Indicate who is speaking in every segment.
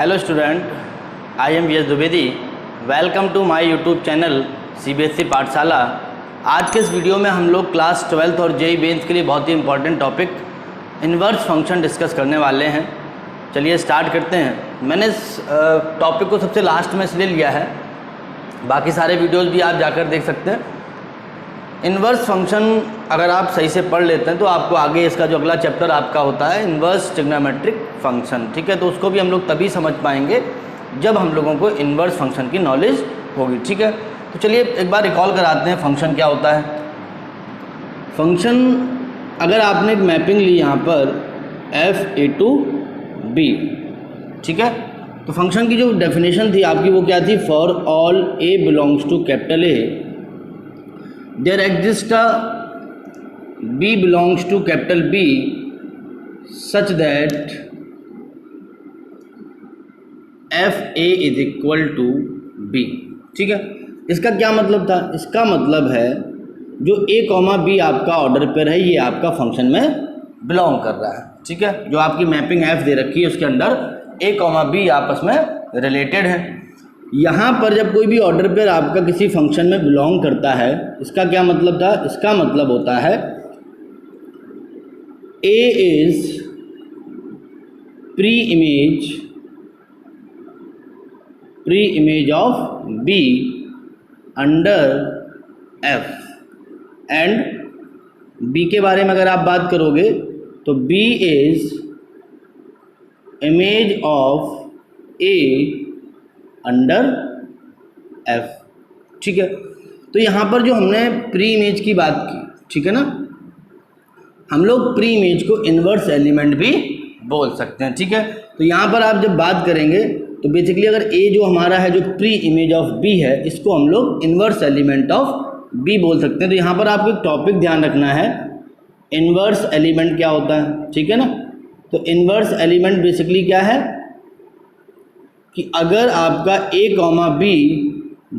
Speaker 1: Hello student, I am V Dwivedi. Welcome to my YouTube channel CBSE Pathshala. आज के इस video में हम लोग क्लास 12th और जेईई मेंस के लिए बहुत ही important topic inverse function discuss करने वाले हैं। चलिए स्टार्ट करते हैं। मैंने इस टॉपिक को सबसे लास्ट में इसलिए लिया है, बाकी सारे वीडियोस भी आप जाकर देख सकते हैं। इन्वर्स फंक्शन अगर आप सही से पढ़ लेते हैं तो आपको आगे इसका जो अगला चैप्टर आपका होता है इन्वर्स ट्रिग्नोमेट्रिक फंक्शन, ठीक है, तो उसको भी हम लोग तभी समझ पाएंगे जब हम लोगों को इन्वर्स फंक्शन की नॉलेज होगी, ठीक है। तो चलिए एक बार रिकॉल कराते हैं फंक्शन क्या होता है। फंक्शन अगर आपने एक मैपिंग ली यहाँ पर f(a) ठीक है, तो फंक्शन की जो डेफिनेशन थी आपकी वो क्या थी? For all a belongs to capital A there exists a b belongs to capital B such that fa is equal to b, ठीक है। इसका क्या मतलब था? इसका मतलब है जो a, b आपका ऑर्डर पेयर है ये आपका फंक्शन में बिलोंग कर रहा है, ठीक है। जो आपकी मैपिंग f दे रखी है उसके अंदर a, b आपस में रिलेटेड है। यहाँ पर जब कोई भी ऑर्डर पेयर आपका किसी फंक्शन में बिलोंग करता है, इसका क्या मतलब था? इसका मतलब होता है A is pre image of B under F and B के बारे में अगर आप बात करोगे तो B is image of A under F, ठीक है। तो यहाँ पर जो हमने प्री इमेज की बात की, ठीक है ना, हम लोग प्री इमेज को इन्वर्स एलिमेंट भी बोल सकते हैं, ठीक है। तो यहाँ पर आप जब बात करेंगे तो बेसिकली अगर A जो हमारा है जो प्री इमेज ऑफ B है इसको हम लोग इन्वर्स एलिमेंट ऑफ B बोल सकते हैं। तो यहाँ पर आपको एक टॉपिक ध्यान रखना है, इन्वर्स एलिमेंट क्या होता है, ठीक है ना। तो इन्वर्स एलिमेंट बेसिकली क्या है कि अगर आपका a, b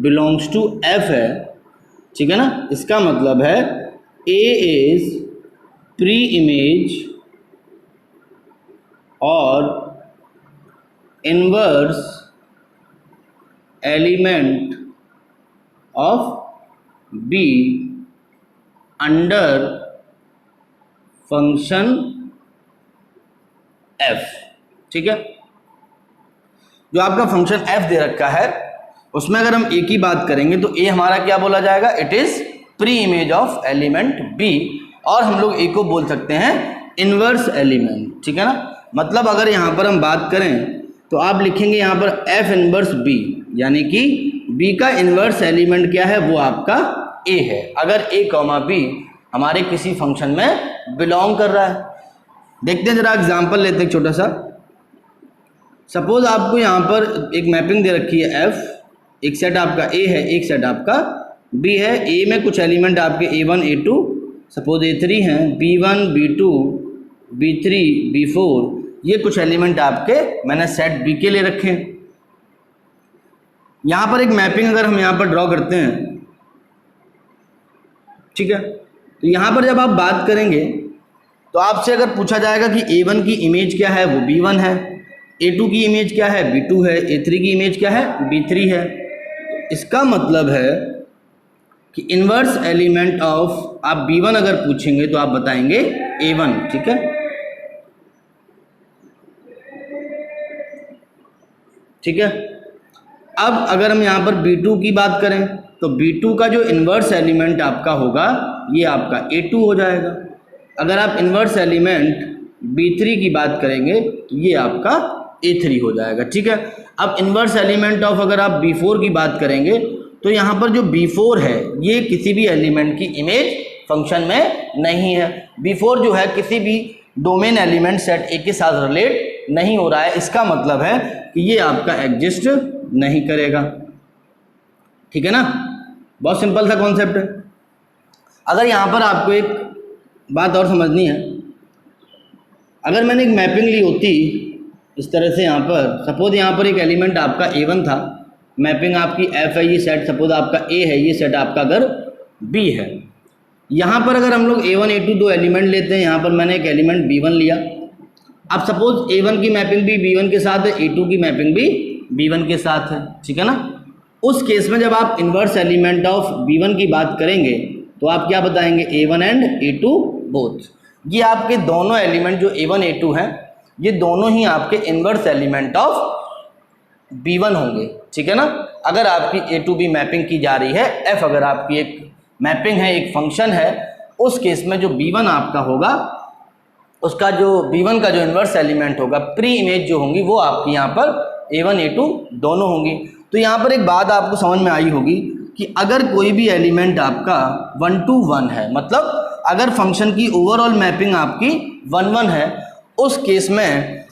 Speaker 1: belongs to f है, ठीक है ना, इसका मतलब है a इज प्री इमेज और inverse element of b under function f, ठीक है। जो आपका फंक्शन f दे रखा है उसमें अगर हम a की बात करेंगे तो a हमारा क्या बोला जाएगा? It is pre image of element b, और हम लोग a को बोल सकते हैं इन्वर्स एलिमेंट, ठीक है ना। मतलब अगर यहाँ पर हम बात करें तो आप लिखेंगे यहाँ पर f इन्वर्स b, यानी कि b का इन्वर्स एलिमेंट क्या है? वो आपका a है, अगर a, b हमारे किसी फंक्शन में बिलोंग कर रहा है। देखते हैं जरा एग्जाम्पल लेते हैं छोटा सा। सपोज आपको यहाँ पर एक मैपिंग दे रखी है f, एक सेट आपका A है, एक सेट आपका B है। A में कुछ एलिमेंट आपके A1, A2 सपोज A3 हैं, B1, B2, B3, B4, ये कुछ एलिमेंट आपके मैंने सेट B के लिए रखे हैं। यहाँ पर एक मैपिंग अगर हम यहाँ पर ड्रॉ करते हैं, ठीक है, तो यहाँ पर जब आप बात करेंगे तो आपसे अगर पूछा जाएगा कि A1 की इमेज क्या है? वो B1 है। A2 की इमेज क्या है? B2 है। A3 की इमेज क्या है? B3 है। इसका मतलब है कि इन्वर्स एलिमेंट ऑफ आप B1 अगर पूछेंगे तो आप बताएंगे A1, ठीक है, ठीक है। अब अगर हम यहाँ पर B2 की बात करें तो B2 का जो इन्वर्स एलिमेंट आपका होगा ये आपका A2 हो जाएगा। अगर आप इन्वर्स एलिमेंट B3 की बात करेंगे तो ये आपका A3 हो जाएगा, ठीक है। अब इन्वर्स एलिमेंट ऑफ अगर आप B4 की बात करेंगे तो यहाँ पर जो B4 है ये किसी भी एलिमेंट की इमेज फंक्शन में नहीं है। B4 जो है किसी भी डोमेन एलिमेंट सेट A के साथ रिलेट नहीं हो रहा है, इसका मतलब है कि ये आपका एग्जिस्ट नहीं करेगा, ठीक है ना। बहुत सिंपल सा कॉन्सेप्ट है। अगर यहाँ पर आपको एक बात और समझनी है, अगर मैंने एक मैपिंग ली होती इस तरह से, यहाँ पर सपोज यहाँ पर एक एलिमेंट आपका A1 था, मैपिंग आपकी F है, ये सेट सपोज आपका A है, ये सेट आपका अगर B है। यहाँ पर अगर हम लोग A1 A2 दो एलिमेंट लेते हैं, यहाँ पर मैंने एक एलिमेंट B1 लिया, अब सपोज A1 की मैपिंग भी B1 के साथ है, A2 की मैपिंग भी B1 के साथ है, ठीक है ना। उस केस में जब आप इन्वर्स एलिमेंट ऑफ B1 की बात करेंगे तो आप क्या बताएंगे, A1 एंड A2 बोथ। ये आपके दोनों एलिमेंट जो A1 A2 हैं ये दोनों ही आपके इन्वर्स एलिमेंट ऑफ B1 होंगे, ठीक है ना। अगर आपकी A2B मैपिंग की जा रही है, F अगर आपकी एक मैपिंग है, एक फंक्शन है, उस केस में जो B1 आपका होगा उसका जो B1 का जो इन्वर्स एलिमेंट होगा, प्री इमेज जो होंगी वो आपकी यहाँ पर A1 A2 दोनों होंगी। तो यहाँ पर एक बात आपको समझ में आई होगी कि अगर कोई भी एलिमेंट आपका 1 to 1 है, मतलब अगर फंक्शन की ओवरऑल मैपिंग आपकी 1 1 है, उस केस में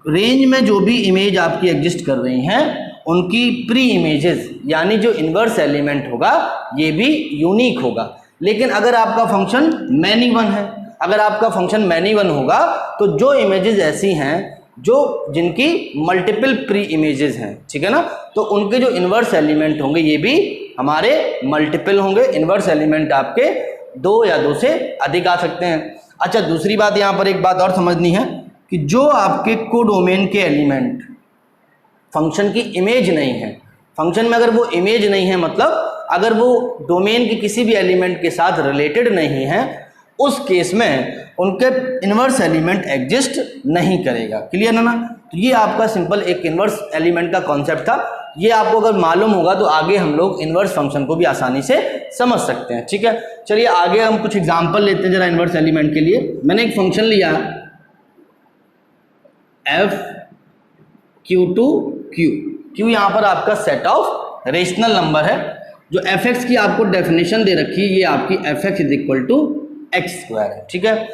Speaker 1: रेंज में जो भी इमेज आपकी एग्जिस्ट कर रही हैं उनकी प्री इमेजेस यानी जो इन्वर्स एलिमेंट होगा ये भी यूनिक होगा। लेकिन अगर आपका फंक्शन मैनी वन है, अगर आपका फंक्शन मैनी वन होगा तो जो इमेजेस ऐसी हैं जो जिनकी मल्टीपल प्री इमेजेस हैं, ठीक है ना, तो उनके जो इन्वर्स एलिमेंट होंगे ये भी हमारे मल्टीपल होंगे। इन्वर्स एलिमेंट आपके 2 या 2 से अधिक आ सकते हैं। अच्छा, दूसरी बात यहाँ पर एक बात और समझनी है कि जो आपके कोडोमेन के एलिमेंट फंक्शन की इमेज नहीं है, फंक्शन में अगर वो इमेज नहीं है मतलब अगर वो डोमेन के किसी भी एलिमेंट के साथ रिलेटेड नहीं है, उस केस में उनके इन्वर्स एलिमेंट एग्जिस्ट नहीं करेगा। क्लियर है ना। तो ये आपका सिंपल एक इन्वर्स एलिमेंट का कॉन्सेप्ट था। ये आपको अगर मालूम होगा तो आगे हम लोग इन्वर्स फंक्शन को भी आसानी से समझ सकते हैं, ठीक है। चलिए आगे हम कुछ एग्जांपल लेते हैं जरा इन्वर्स एलिमेंट के लिए। मैंने एक फंक्शन लिया f q यहाँ पर आपका सेट ऑफ रेशनल नंबर है। जो fx की आपको डेफिनेशन दे रखी है ये आपकी fx is equal to x square है, ठीक है।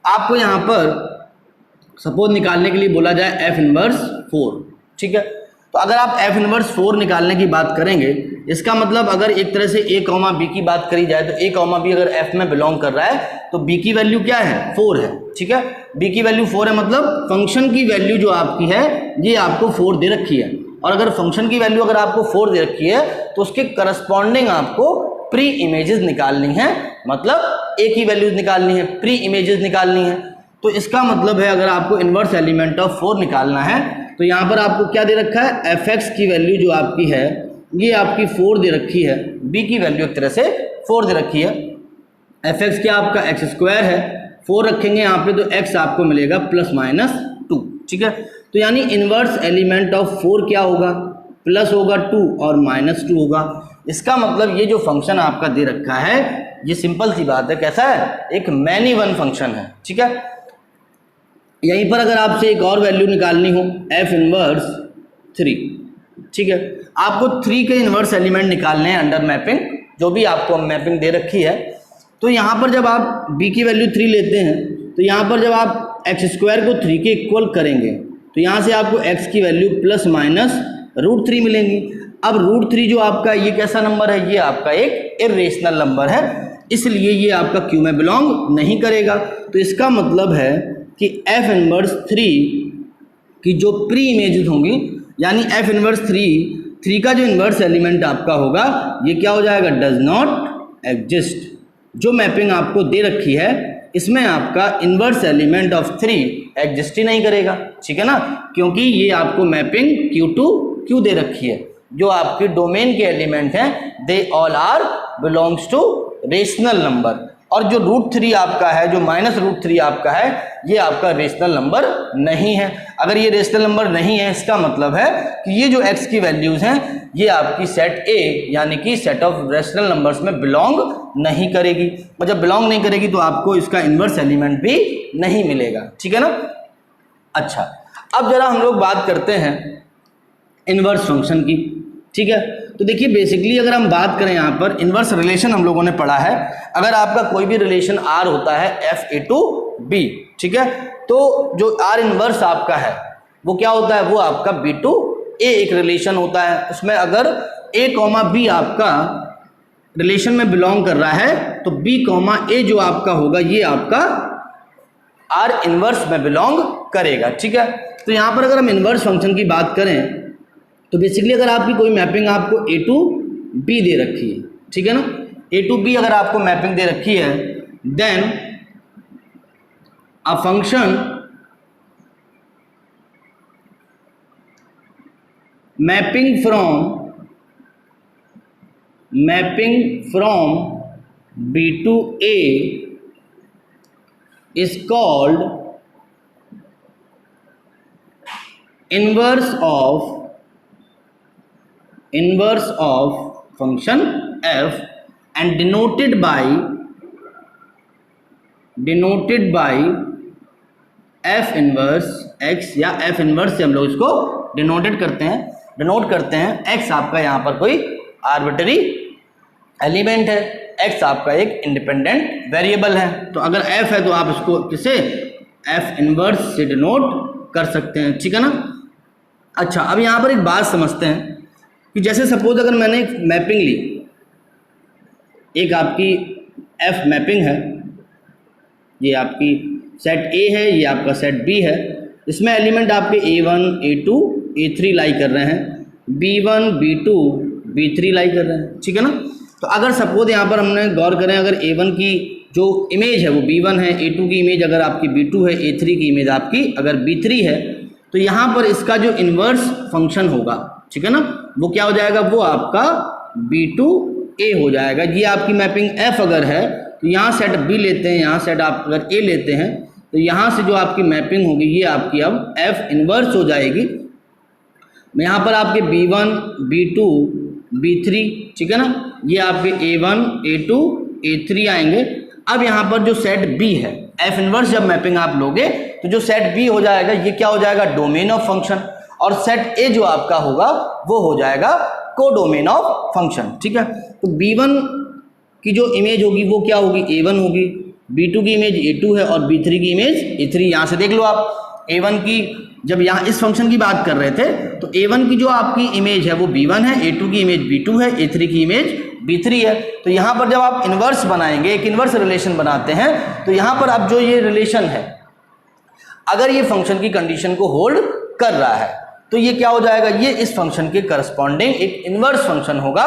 Speaker 1: आपको यहाँ पर सपोज निकालने के लिए बोला जाए f इनवर्स 4, ठीक है। तो अगर आप f इनवर्स 4 निकालने की बात करेंगे, इसका मतलब अगर एक तरह से a कॉमा b की बात करी जाए तो a कॉमा b अगर f में बिलोंग कर रहा है तो b की वैल्यू क्या है, 4 है, ठीक है। b की वैल्यू 4 है मतलब फंक्शन की वैल्यू जो आपकी है ये आपको 4 दे रखी है। और अगर फंक्शन की वैल्यू अगर आपको 4 दे रखी है तो उसके करस्पॉन्डिंग आपको प्री इमेजेस निकालनी है, मतलब a की वैल्यूज निकालनी है, प्री इमेजेस निकालनी है। तो इसका मतलब है अगर आपको इन्वर्स एलिमेंट ऑफ 4 निकालना है तो यहाँ पर आपको क्या दे रखा है, fx की वैल्यू जो आपकी है ये आपकी 4 दे रखी है, b की वैल्यू एक तरह से 4 दे रखी है। fx क्या आपका एक्स स्क्वायर है, 4 रखेंगे यहाँ पे तो x आपको मिलेगा ±2, ठीक है। तो यानी इन्वर्स एलिमेंट ऑफ 4 क्या होगा, प्लस होगा 2 और -2 होगा। इसका मतलब ये जो फंक्शन आपका दे रखा है ये सिंपल सी बात है, कैसा है, एक मैनी वन फंक्शन है, ठीक है। यहीं पर अगर आपसे एक और वैल्यू निकालनी हो f इनवर्स 3, ठीक है। आपको 3 के इन्वर्स एलिमेंट निकालने हैं अंडर मैपिंग, जो भी आपको मैपिंग दे रखी है। तो यहाँ पर जब आप b की वैल्यू 3 लेते हैं तो यहाँ पर जब आप एक्स स्क्वायर को 3 के इक्वल करेंगे तो यहाँ से आपको x की वैल्यू ±√3 मिलेंगी। अब √3 जो आपका ये कैसा नंबर है, ये आपका एक इर्रेशनल नंबर है, इसलिए ये आपका क्यू में बिलोंग नहीं करेगा। तो इसका मतलब है कि f इनवर्स 3 की जो प्री इमेजेस होंगी यानी f इनवर्स 3 का जो इन्वर्स एलिमेंट आपका होगा ये क्या हो जाएगा, डज नॉट एग्जिस्ट। जो मैपिंग आपको दे रखी है इसमें आपका इन्वर्स एलिमेंट ऑफ 3 एग्जिस्ट ही नहीं करेगा, ठीक है ना, क्योंकि ये आपको मैपिंग Q दे रखी है। जो आपके डोमेन के एलिमेंट हैं they all are belongs to rational number, और जो √3 आपका है, जो -√3 आपका है, ये आपका रेशनल नंबर नहीं है। अगर ये रेशनल नंबर नहीं है इसका मतलब है कि ये जो x की वैल्यूज़ हैं ये आपकी सेट A यानी कि सेट ऑफ रेशनल नंबर्स में बिलोंग नहीं करेगी, और जब बिलोंग नहीं करेगी तो आपको इसका इन्वर्स एलिमेंट भी नहीं मिलेगा, ठीक है ना। अच्छा, अब जरा हम लोग बात करते हैं इन्वर्स फंक्शन की, ठीक है। तो देखिए बेसिकली अगर हम बात करें यहाँ पर इन्वर्स रिलेशन हम लोगों ने पढ़ा है। अगर आपका कोई भी रिलेशन R होता है FA/B, ठीक है, तो जो R इन्वर्स आपका है वो क्या होता है, वो आपका B/A एक रिलेशन होता है। उसमें अगर A, B आपका रिलेशन में बिलोंग कर रहा है तो B, A जो आपका होगा ये आपका R इन्वर्स में बिलोंग करेगा, ठीक है। तो यहाँ पर अगर हम इन्वर्स फंक्शन की बात करें तो बेसिकली अगर आपकी कोई मैपिंग आपको A/B दे रखी है, ठीक है ना, A/B अगर आपको मैपिंग दे रखी है then a function mapping from B to A is called inverse of function f and denoted by f inverse x, या f इनवर्स से हम लोग इसको डिनोट करते हैं। x आपका यहाँ पर कोई आर्बिट्ररी एलिमेंट है, x आपका एक इंडिपेंडेंट वेरिएबल है। तो अगर f है तो आप इसको किसे f इनवर्स से डिनोट कर सकते हैं, ठीक है ना। अच्छा, अब यहाँ पर एक बात समझते हैं कि जैसे सपोज अगर मैंने एक मैपिंग ली, एक आपकी f मैपिंग है, ये आपकी सेट A है, ये आपका सेट B है, इसमें एलिमेंट आपके A1 A2 A3 लाई कर रहे हैं, B1 B2 B3 लाई कर रहे हैं, ठीक है ना। तो अगर सपोज यहाँ पर हमने गौर करें, अगर A1 की जो इमेज है वो B1 है, A2 की इमेज अगर आपकी B2 है, A3 की इमेज आपकी अगर B3 है, तो यहाँ पर इसका जो इन्वर्स फंक्शन होगा, ठीक है ना, वो क्या हो जाएगा, वो आपका B2A हो जाएगा। ये आपकी मैपिंग F अगर है तो यहाँ सेट B लेते हैं, यहाँ सेट आप अगर A लेते हैं, तो यहाँ से जो आपकी मैपिंग होगी ये आपकी अब F इन्वर्स हो जाएगी। यहाँ पर आपके B1 B2 B3, ठीक है ना, ये आपके A1 A2 A3 आएंगे। अब यहाँ पर जो सेट B है, F इन्वर्स जब मैपिंग आप लोगे तो जो सेट B हो जाएगा ये क्या हो जाएगा, डोमेन ऑफ फंक्शन, और सेट A जो आपका होगा वो हो जाएगा कोडोमेन ऑफ फंक्शन, ठीक है। तो B1 की जो इमेज होगी वो क्या होगी, A1 होगी, B2 की इमेज A2 है और B3 की इमेज A3। यहाँ से देख लो आप, A1 की जब यहाँ इस फंक्शन की बात कर रहे थे तो A1 की जो आपकी इमेज है वो B1 है, A2 की इमेज B2 है, A3 की इमेज B3 है। तो यहाँ पर जब आप इन्वर्स बनाएंगे, एक इन्वर्स रिलेशन बनाते हैं, तो यहाँ पर अब जो ये रिलेशन है, अगर ये फंक्शन की कंडीशन को होल्ड कर रहा है तो ये क्या हो जाएगा, ये इस फंक्शन के करस्पॉन्डिंग एक इन्वर्स फंक्शन होगा।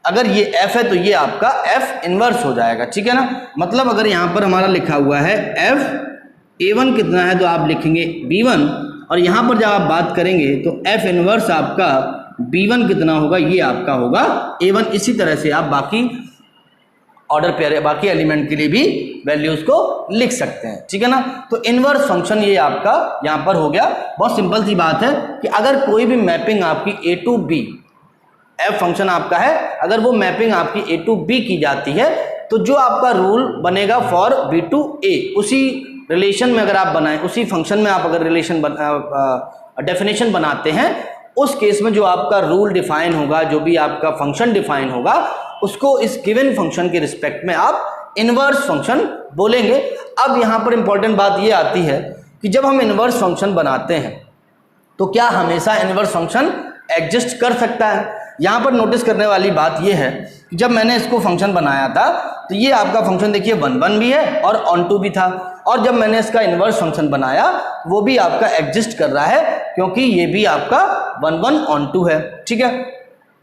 Speaker 1: अगर ये f है तो ये आपका f इन्वर्स हो जाएगा, ठीक है ना। मतलब अगर यहाँ पर हमारा लिखा हुआ है f A1 कितना है तो आप लिखेंगे B1, और यहाँ पर जब आप बात करेंगे तो f इन्वर्स आपका B1 कितना होगा, ये आपका होगा A1। इसी तरह से आप बाकी ऑर्डर पेयर, बाकी एलिमेंट के लिए भी वैल्यूज को लिख सकते हैं, ठीक है ना। तो इन्वर्स फंक्शन ये आपका यहाँ पर हो गया। बहुत सिंपल सी बात है कि अगर कोई भी मैपिंग आपकी A to B, f function आपका है, अगर वो मैपिंग आपकी A to B की जाती है तो जो आपका रूल बनेगा फॉर B to A, उसी रिलेशन में अगर आप बनाएं, उसी फंक्शन में आप अगर रिलेशन डेफिनेशन बनाते हैं, उस केस में जो आपका रूल डिफाइन होगा, जो भी आपका फंक्शन डिफाइन होगा, उसको इस गिवन फंक्शन के रिस्पेक्ट में आप इन्वर्स फंक्शन बोलेंगे। अब यहाँ पर इंपॉर्टेंट बात ये आती है कि जब हम इन्वर्स फंक्शन बनाते हैं तो क्या हमेशा इन्वर्स फंक्शन एग्जिस्ट कर सकता है। यहाँ पर नोटिस करने वाली बात यह है कि जब मैंने इसको फंक्शन बनाया था तो ये आपका फंक्शन देखिए 1 1 भी है और ऑन टू भी था, और जब मैंने इसका इन्वर्स फंक्शन बनाया वो भी आपका एग्जिस्ट कर रहा है, क्योंकि ये भी आपका 1 1 ऑन टू है, ठीक है।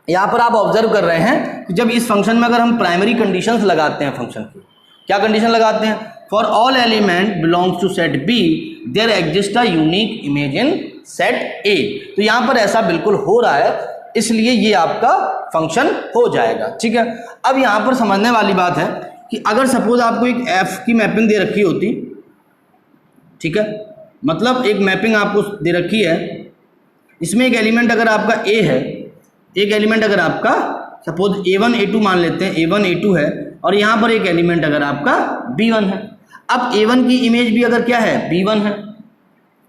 Speaker 1: यहाँ पर आप ऑब्जर्व कर रहे हैं कि जब इस फंक्शन में अगर हम प्राइमरी कंडीशंस लगाते हैं फंक्शन की, क्या कंडीशन लगाते हैं, for all element belongs to set B there exist a unique image in set A. तो यहाँ पर ऐसा बिल्कुल हो रहा है, इसलिए ये आपका फंक्शन हो जाएगा, ठीक है। अब यहाँ पर समझने वाली बात है कि अगर सपोज आपको एक एफ की मैपिंग दे रखी होती, ठीक है, मतलब एक मैपिंग आपको दे रखी है, इसमें एक एलिमेंट अगर आपका ए है, एक एलिमेंट अगर आपका सपोज A1 A2 मान लेते हैं, A1 A2 है, और यहाँ पर एक एलिमेंट अगर आपका B1 है। अब A1 की इमेज भी अगर क्या है, B1 है,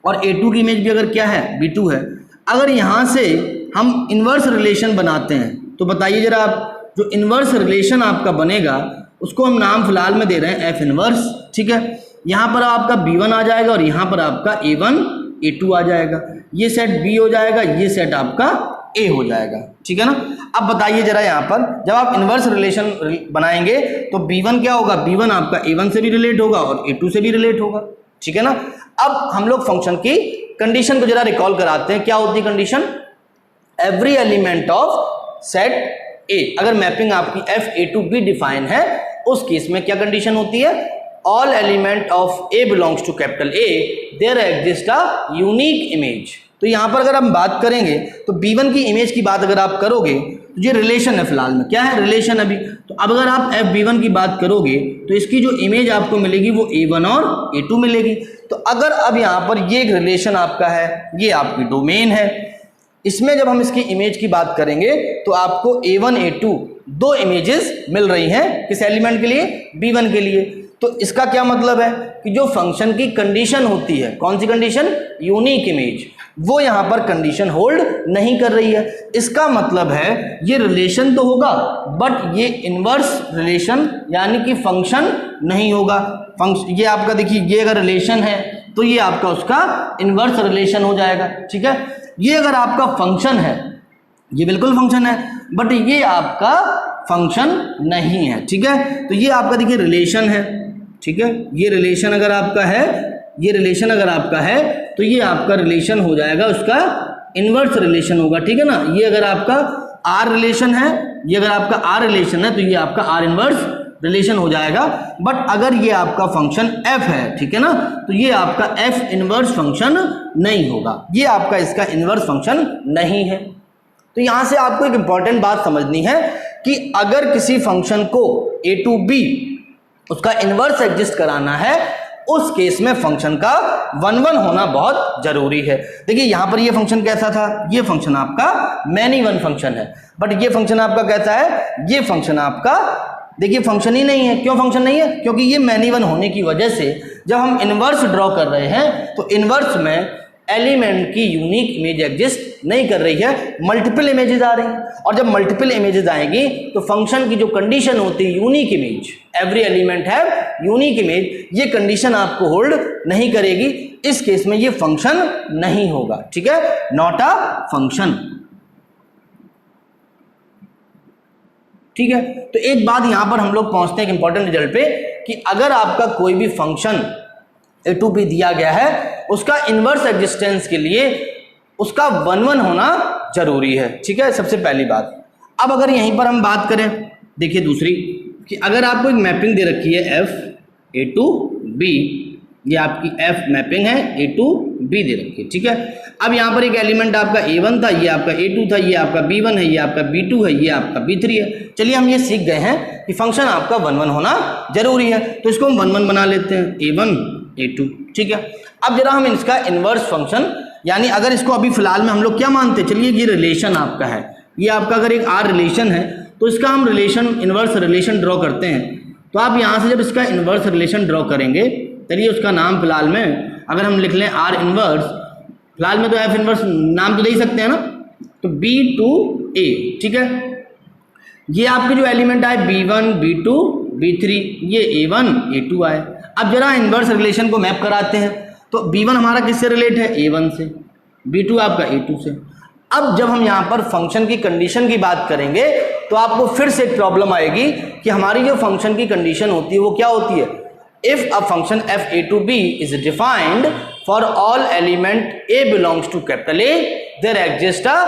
Speaker 1: और A2 की इमेज भी अगर क्या है, B2 है। अगर यहाँ से हम इन्वर्स रिलेशन बनाते हैं तो बताइए जरा आप, जो इन्वर्स रिलेशन आपका बनेगा उसको हम नाम फिलहाल में दे रहे हैं F इन्वर्स, ठीक है। यहाँ पर आपका B1 आ जाएगा और यहाँ पर आपका A1 A2 आ जाएगा, ये सेट B हो जाएगा, ये सेट आपका A हो जाएगा, ठीक है ना। अब बताइए जरा यहाँ पर जब आप इन्वर्स रिलेशन बनाएंगे तो B1 क्या होगा, B1 आपका A1 से भी रिलेट होगा और A2 से भी रिलेट होगा, ठीक है ना। अब हम लोग फंक्शन की कंडीशन को जरा रिकॉल कराते हैं। क्या होती है condition, every element of set A, अगर मैपिंग आपकी F A to B define है उस केस में क्या कंडीशन होती है, all element of A belongs to capital A there exist a unique image. तो तो यहाँ पर अगर हम बात करेंगे तो B1 की इमेज की बात अगर आप करोगे तो ये रिलेशन है, फिलहाल में क्या है, रिलेशन अभी। तो अब अगर आप FB1 की बात करोगे तो इसकी जो इमेज आपको मिलेगी वो A1 और A2 मिलेगी। तो अगर अब यहाँ पर ये एक रिलेशन आपका है, ये आपकी डोमेन है, इसमें जब हम इसकी इमेज की बात करेंगे तो आपको A1 A2 दो इमेजेस मिल रही हैं, किस एलिमेंट के लिए, B1 के लिए। तो इसका क्या मतलब है कि जो फंक्शन की कंडीशन होती है, कौन सी कंडीशन, यूनिक इमेज, वो यहाँ पर कंडीशन होल्ड नहीं कर रही है। इसका मतलब है ये रिलेशन तो होगा बट ये इनवर्स रिलेशन यानी कि फंक्शन नहीं होगा। ये आपका देखिए, ये अगर रिलेशन है तो ये आपका उसका इनवर्स रिलेशन हो जाएगा, ठीक है। ये अगर आपका फंक्शन है, ये बिल्कुल फंक्शन है बट ये आपका फंक्शन नहीं है, ठीक है। तो ये आपका देखिए रिलेशन है, ठीक है। ये रिलेशन अगर आपका है, ये रिलेशन अगर आपका है तो ये आपका रिलेशन हो जाएगा, उसका इनवर्स रिलेशन होगा, ठीक है ना। ये अगर आपका आर रिलेशन है, ये अगर आपका आर रिलेशन है तो ये आपका आर इनवर्स रिलेशन हो जाएगा। बट अगर ये आपका फंक्शन एफ है, ठीक है ना, तो ये आपका एफ इनवर्स फंक्शन नहीं होगा, ये आपका इसका इनवर्स फंक्शन नहीं है। तो यहां से आपको एक इंपॉर्टेंट बात समझनी है कि अगर किसी फंक्शन को a to b उसका इनवर्स एग्जिस्ट कराना है, उस केस में फंक्शन का 1-1 होना बहुत जरूरी है। देखिए यहां पर ये फंक्शन कैसा था, ये फंक्शन आपका मैनी वन फंक्शन है, बट ये फंक्शन आपका कैसा है, ये फंक्शन आपका देखिए फंक्शन ही नहीं है। क्यों फंक्शन नहीं है, क्योंकि ये मैनी वन होने की वजह से जब हम इनवर्स ड्रॉ कर रहे हैं तो इनवर्स में एलिमेंट की यूनिक इमेज एग्जिस्ट नहीं कर रही है, मल्टीपल इमेजेस आ रही हैं। और जब मल्टीपल इमेजेस आएंगी तो फंक्शन की जो कंडीशन होती है unique image, every element have unique image, ये कंडीशन आपको होल्ड नहीं करेगी। इस केस में ये फंक्शन नहीं होगा, ठीक है, नॉट अ फंक्शन, ठीक है। तो एक बात यहां पर हम लोग पहुंचते हैं एक इंपॉर्टेंट रिजल्ट पे कि अगर आपका कोई भी फंक्शन a to b दिया गया है, उसका इनवर्स एग्जिस्टेंस के लिए उसका 1-1 होना जरूरी है, ठीक है, सबसे पहली बात। अब अगर यहीं पर हम बात करें, देखिए दूसरी, कि अगर आपको एक मैपिंग दे रखी है f a to b, ये आपकी f मैपिंग है a to b दे रखी है, ठीक है। अब यहाँ पर एक एलिमेंट आपका a1 था, ये आपका a2 था, ये आपका b1 है, ये आपका b2 है, ये आपका b3 है। चलिए हम ये सीख गए हैं कि फंक्शन आपका 1-1 होना जरूरी है, तो इसको हम 1-1 बना लेते हैं, a1 a2, ठीक है। अब जरा हम इसका इनवर्स फंक्शन, यानी अगर इसको अभी फिलहाल में हम लोग क्या मानते हैं, चलिए ये रिलेशन आपका है, ये आपका अगर एक आर रिलेशन है तो इसका हम रिलेशन इनवर्स रिलेशन ड्रॉ करते हैं। तो आप यहाँ से जब इसका इनवर्स रिलेशन ड्रॉ करेंगे, चलिए उसका नाम फिलहाल में अगर हम लिख लें आर इनवर्स, फिलहाल में तो एफ इनवर्स नाम तो दे ही सकते हैं ना, तो b to a, ठीक है। ये आपके जो एलिमेंट आए b1 b2 b3, ये a1 a2 आए। अब जरा इनवर्स रिलेशन को मैप कराते हैं, तो b1 हमारा किससे रिलेट है, a1 से, b2 आपका a2 से। अब जब हम यहाँ पर फंक्शन की कंडीशन की बात करेंगे तो आपको फिर से एक प्रॉब्लम आएगी कि हमारी जो फंक्शन की कंडीशन होती है वो क्या होती है, if a function f a to b is defined for all element a belongs to capital A, there exists a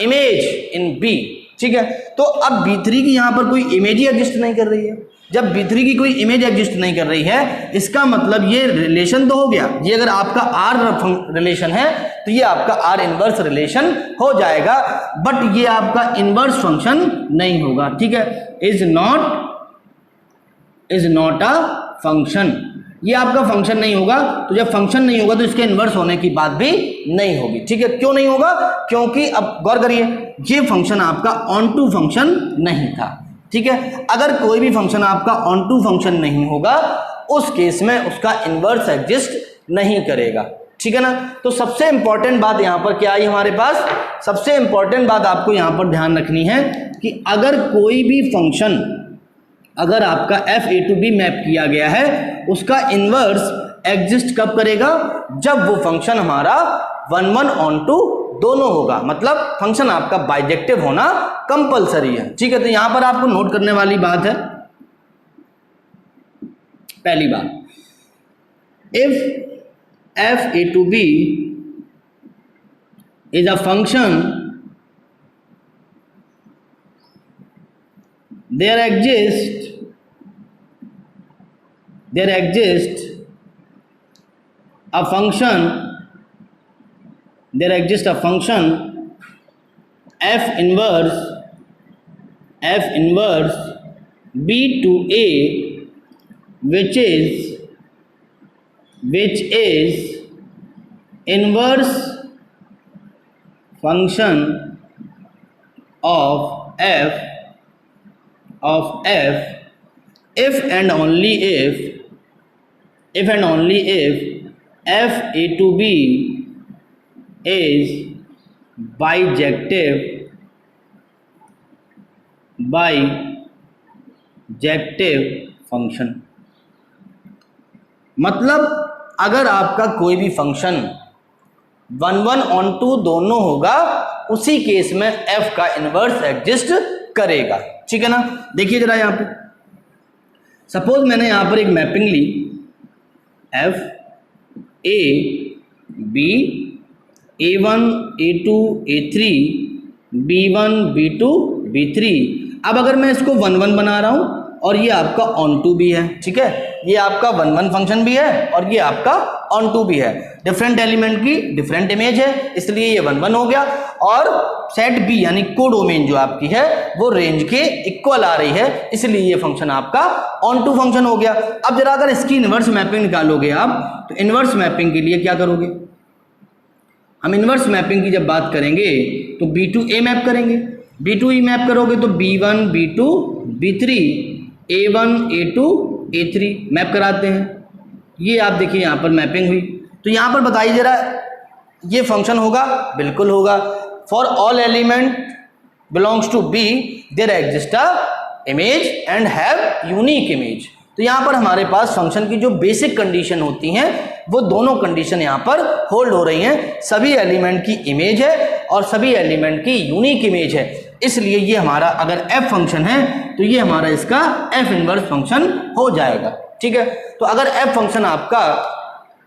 Speaker 1: image in b, ठीक है। तो अब b3 की यहाँ पर कोई इमेज ही एग्जिस्ट नहीं कर रही है। जब b3 की कोई इमेज एग्जिस्ट नहीं कर रही है, इसका मतलब ये रिलेशन तो हो गया, ये अगर आपका r रिलेशन है तो ये आपका r इनवर्स रिलेशन हो जाएगा, बट ये आपका इनवर्स फंक्शन नहीं होगा, ठीक है, इज नॉट अ फंक्शन, ये आपका फंक्शन नहीं होगा। तो जब फंक्शन नहीं होगा तो इसके इनवर्स होने की बात भी नहीं होगी, ठीक है। क्यों नहीं होगा, क्योंकि अब गौर करिए, ये फंक्शन आपका ऑन टू फंक्शन नहीं था, ठीक है। अगर कोई भी फंक्शन आपका ऑन टू फंक्शन नहीं होगा, उस केस में उसका इनवर्स एग्जिस्ट नहीं करेगा, ठीक है ना। तो सबसे इंपॉर्टेंट बात यहां पर क्या आई हमारे पास, सबसे इंपॉर्टेंट बात आपको यहां पर ध्यान रखनी है कि अगर कोई भी फंक्शन, अगर आपका f a to b map किया गया है, उसका इनवर्स एग्जिस्ट कब करेगा, जब वो फंक्शन हमारा 1-1 ऑन टू दोनों होगा, मतलब फंक्शन आपका बाइजेक्टिव होना कंपलसरी है, ठीक है। तो यहां पर आपको नोट करने वाली बात है, पहली बात, if f a to b is a function, there exists a function there exists a function f inverse b to a which is inverse function of f if and only if f a to b is bijective function. मतलब अगर आपका कोई भी function 1 1 on 2 दोनों होगा, उसी case में f का इनवर्स एग्जिस्ट करेगा। ठीक है ना। देखिए जरा यहाँ पे सपोज मैंने यहाँ पर एक मैपिंग ली f a b a1 a2 a3 b1 b2 b3। अब अगर मैं इसको 1 1 बना रहा हूँ और ये आपका ऑन टू भी है, ठीक है, ये आपका 1 1 फंक्शन भी है और ये आपका ऑन टू भी है। डिफरेंट एलिमेंट की डिफरेंट इमेज है, इसलिए ये 1 1 हो गया। और सेट बी यानी कोडोमेन जो आपकी है वो रेंज के इक्वल आ रही है, इसलिए ये फंक्शन आपका ऑन टू फंक्शन हो गया। अब जरा अगर इसकी इनवर्स मैपिंग निकालोगे आप, तो इनवर्स मैपिंग के लिए क्या करोगे, हम इनवर्स मैपिंग की जब बात करेंगे तो बी टू ए मैप करेंगे, बी टू ई मैप करोगे तो b1 b2 b3 a1 a2 a3 map कराते हैं। ये आप देखिए यहाँ पर मैपिंग हुई, तो यहाँ पर बताइए जरा ये फंक्शन होगा, बिल्कुल होगा। For all element belongs to B there exist a image and have unique image. तो यहाँ पर हमारे पास फंक्शन की जो बेसिक कंडीशन होती हैं वो दोनों कंडीशन यहाँ पर होल्ड हो रही हैं। सभी एलिमेंट की इमेज है और सभी एलिमेंट की यूनिक इमेज है, इसलिए ये हमारा अगर f फंक्शन है तो ये हमारा इसका f इनवर्स फंक्शन हो जाएगा। ठीक है, तो अगर f फंक्शन आपका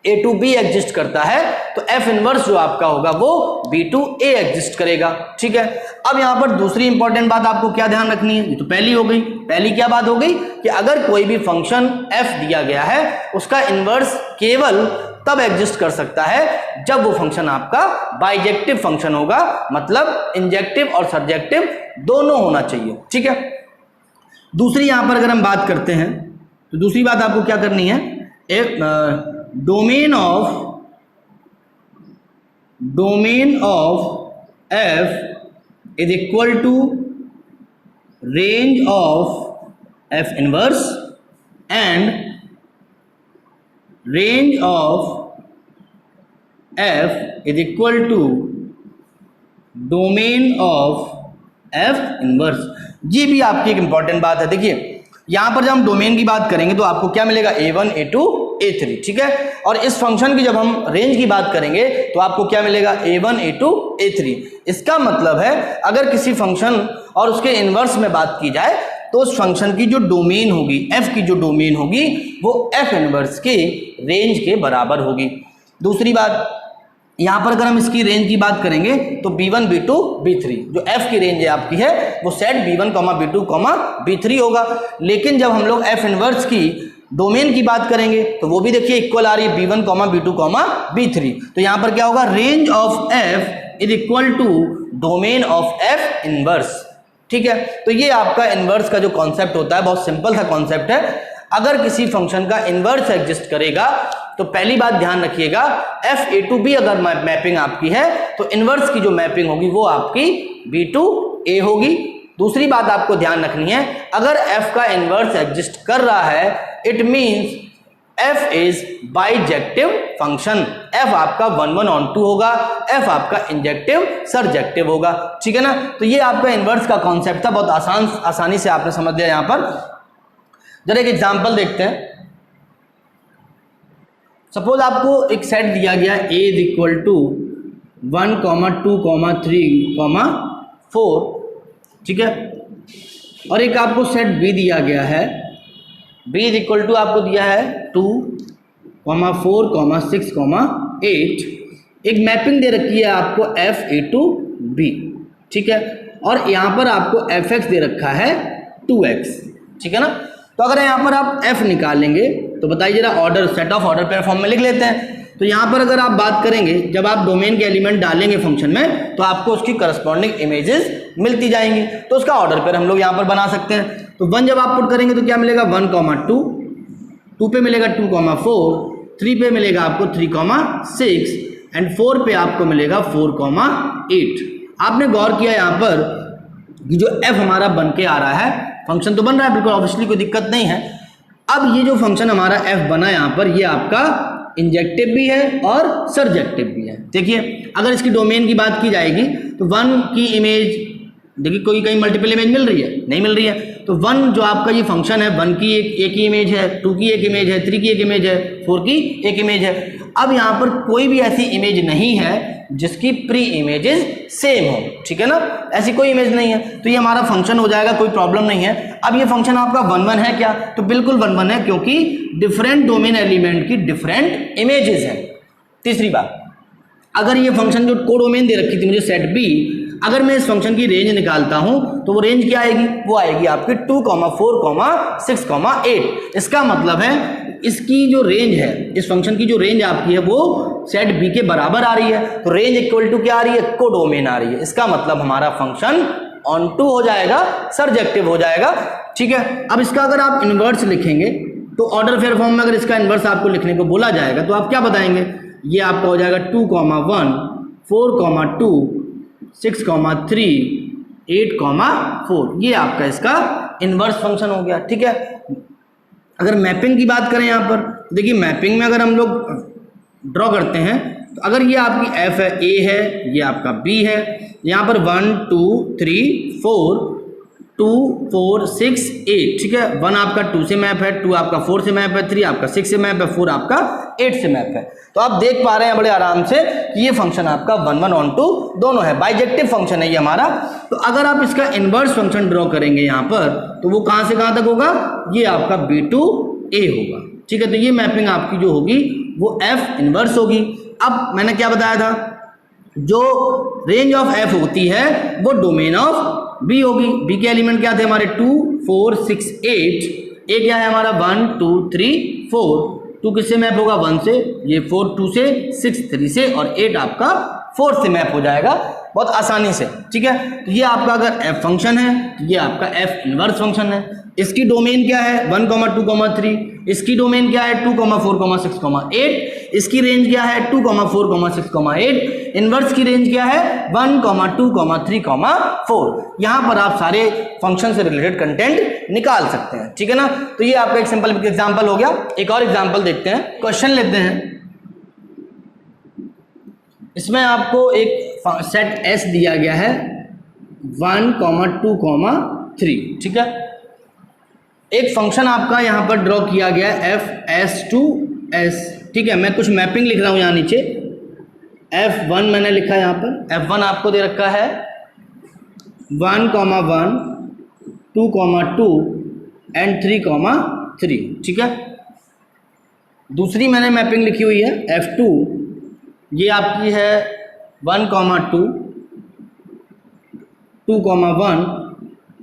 Speaker 1: a टू b एग्जिस्ट करता है तो f इनवर्स जो आपका होगा वो b टू a एग्जिस्ट करेगा। ठीक है, अब यहाँ पर दूसरी इंपॉर्टेंट बात आपको क्या ध्यान रखनी है, ये तो पहली हो गई। पहली क्या बात हो गई कि अगर कोई भी फंक्शन f दिया गया है उसका इनवर्स केवल तब एग्जिस्ट कर सकता है जब वो फंक्शन आपका बाइजेक्टिव फंक्शन होगा, मतलब इंजेक्टिव और सब्जेक्टिव दोनों होना चाहिए। ठीक है, दूसरी यहां पर अगर हम बात करते हैं तो दूसरी बात आपको क्या करनी है, एक domain of f is equal to range of f inverse and range of f is equal to domain of f inverse. ये भी आपकी एक इंपॉर्टेंट बात है। देखिए यहां पर जब हम डोमेन की बात करेंगे तो आपको क्या मिलेगा, a1 a2 a3। ठीक है, और इस फंक्शन की जब हम रेंज की बात करेंगे तो आपको क्या मिलेगा, a1 a2 a3। इसका मतलब है अगर किसी फंक्शन और उसके इनवर्स में बात की जाए तो उस फंक्शन की जो डोमेन होगी, f की जो डोमेन होगी वो f इनवर्स के रेंज के बराबर होगी। दूसरी बात यहाँ पर अगर हम इसकी रेंज की बात करेंगे तो b1 b2 b3 जो f की रेंज है आपकी है वो सेट b1 b2 b3 होगा। लेकिन जब हम लोग f इनवर्स की डोमेन की बात करेंगे तो वो भी देखिए इक्वल आ रही है, b1 b2 b3। तो यहाँ पर क्या होगा, range of f is equal to domain of f inverse. ठीक है, तो ये आपका इनवर्स का जो कॉन्सेप्ट होता है बहुत सिंपल सा कॉन्सेप्ट है। अगर किसी फंक्शन का इनवर्स एग्जिस्ट करेगा तो पहली बात ध्यान रखिएगा, f a टू b अगर मैपिंग आपकी है तो इनवर्स की जो मैपिंग होगी वो आपकी b टू a होगी। दूसरी बात आपको ध्यान रखनी है, अगर f का इनवर्स एग्जिस्ट कर रहा है it means f is bijective function. f आपका 1 1 on 2 होगा, f आपका इंजेक्टिव सरजेक्टिव होगा। ठीक है ना, तो ये आपका इनवर्स का कॉन्सेप्ट था, बहुत आसानी से आपने समझ लिया। यहाँ पर जरा एक एग्जांपल देखते हैं। सपोज आपको एक सेट दिया गया a इज इक्वल टू 1 2 3 4, ठीक है, और एक आपको सेट b दिया गया है, b इज इक्वल टू आपको दिया है 2 4 6 8। एक मैपिंग दे रखी है आपको f a टू b, ठीक है, और यहाँ पर आपको fx दे रखा है 2x। ठीक है ना, तो अगर यहाँ पर आप f निकालेंगे तो बताइए जरा, order set of order pair form में लिख लेते हैं। तो यहाँ पर अगर आप बात करेंगे, जब आप डोमेन के एलिमेंट डालेंगे फंक्शन में तो आपको उसकी करस्पॉन्डिंग इमेजेस मिलती जाएंगी। तो उसका ऑर्डर फिर हम लोग यहाँ पर बना सकते हैं। तो 1 जब आप पुट करेंगे तो क्या मिलेगा 1, 2, 2 पे मिलेगा 2, 4, 3 पे मिलेगा आपको 3, 6 एंड 4 पे आपको मिलेगा 4, 8। आपने गौर किया यहाँ पर कि जो f हमारा बन के आ रहा है, फंक्शन तो बन रहा है बिल्कुल ऑब्वियसली, कोई दिक्कत नहीं है। अब ये जो फंक्शन हमारा f बना यहाँ पर, ये आपका इंजेक्टिव भी है और सरजेक्टिव भी है। देखिए अगर इसकी डोमेन की बात की जाएगी तो 1 की इमेज, देखिए कोई कहीं मल्टीपल इमेज मिल रही है, नहीं मिल रही है। तो 1 जो आपका ये फंक्शन है, 1 की एक ही इमेज है, 2 की एक इमेज है, 3 की एक इमेज है, 4 की एक इमेज है। अब यहाँ पर कोई भी ऐसी इमेज नहीं है जिसकी प्री इमेजेस सेम हो, ठीक है ना, ऐसी कोई इमेज नहीं है। तो ये हमारा फंक्शन हो जाएगा, कोई प्रॉब्लम नहीं है। अब ये फंक्शन आपका 1, 1 है क्या? तो बिल्कुल 1, 1 है, क्योंकि डिफरेंट डोमेन एलिमेंट की डिफरेंट इमेजेस है। तीसरी बात, अगर ये फंक्शन जो कोडोमेन दे रखी थी मुझे सेट बी, अगर मैं इस फंक्शन की रेंज निकालता हूं तो वो रेंज क्या आएगी? वो आएगी आपकी 2, 4, 6, 8। इसका मतलब है इसकी जो रेंज है, इस फंक्शन की जो रेंज आपकी है वो सेट बी के बराबर आ रही है। तो रेंज इक्वल टू क्या आ रही है? कोडोमेन आ रही है। इसका मतलब हमारा फंक्शन ऑन टू हो जाएगा, सरजेक्टिव हो जाएगा, ठीक है। अब इसका अगर आप इनवर्स लिखेंगे तो ऑर्डर फेयर फॉर्म में अगर इसका इनवर्स आपको लिखने को बोला जाएगा तो आप क्या बताएंगे? ये आपका हो जाएगा 2, 1, 4, 2, 6, 3, 8, 4। ये आपका इसका इनवर्स फंक्शन हो गया, ठीक है। अगर मैपिंग की बात करें यहाँ पर, देखिए मैपिंग में अगर हम लोग ड्रॉ करते हैं तो अगर ये आपकी f है, a है, ये आपका b है, यहाँ पर 1, 2, 3, 4, 2, 4, 6, 8, ठीक है। 1 आपका 2 से मैप है, 2 आपका 4 से मैप है, 3 आपका 6 से मैप है, 4 आपका 8 से मैप है। तो आप देख पा रहे हैं बड़े आराम से कि ये फंक्शन आपका 1, 1 ऑन टू दोनों है, बाइजेक्टिव फंक्शन है ये हमारा। तो अगर आप इसका इनवर्स फंक्शन ड्रॉ करेंगे यहाँ पर तो वो कहाँ से कहाँ तक होगा? ये आपका b to a होगा, ठीक है। तो ये मैपिंग आपकी जो होगी वो f इनवर्स होगी। अब मैंने क्या बताया था, जो रेंज ऑफ f होती है वो डोमेन ऑफ b होगी। b के एलिमेंट क्या थे हमारे? 2, 4, 6, 8। a क्या है हमारा? 1, 2, 3, 4। 2 किससे मैप होगा? 1 से, ये 4 2 से, 6 3 से और 8 आपका 4 से मैप हो जाएगा बहुत आसानी से, ठीक है। तो ये आपका अगर f फंक्शन है तो ये आपका f इनवर्स फंक्शन है। इसकी डोमेन क्या है? 1, 2, 3। इसकी डोमेन क्या है? 2, 4, 6, 8। इसकी रेंज क्या है? 2, 4, 6, 8। इनवर्स की रेंज क्या है? 1, 2, 3, 4। यहाँ पर आप सारे फंक्शन से रिलेटेड कंटेंट निकाल सकते हैं, ठीक है ना। तो ये आपका एक सिंपल एग्जाम्पल हो गया। एक और एग्जाम्पल देखते हैं, क्वेश्चन लेते हैं। इसमें आपको एक सेट S दिया गया है 1, 2, 3, ठीक है। एक फंक्शन आपका यहाँ पर ड्रॉ किया गया है f(s)(s), ठीक है। मैं कुछ मैपिंग लिख रहा हूँ यहाँ नीचे। f1 मैंने लिखा है यहाँ पर, f1 आपको दे रखा है 1, 1, 2, 2 एंड 3, ठीक है। दूसरी मैंने मैपिंग लिखी हुई है f2, ये आपकी है 1, 2, 2, 1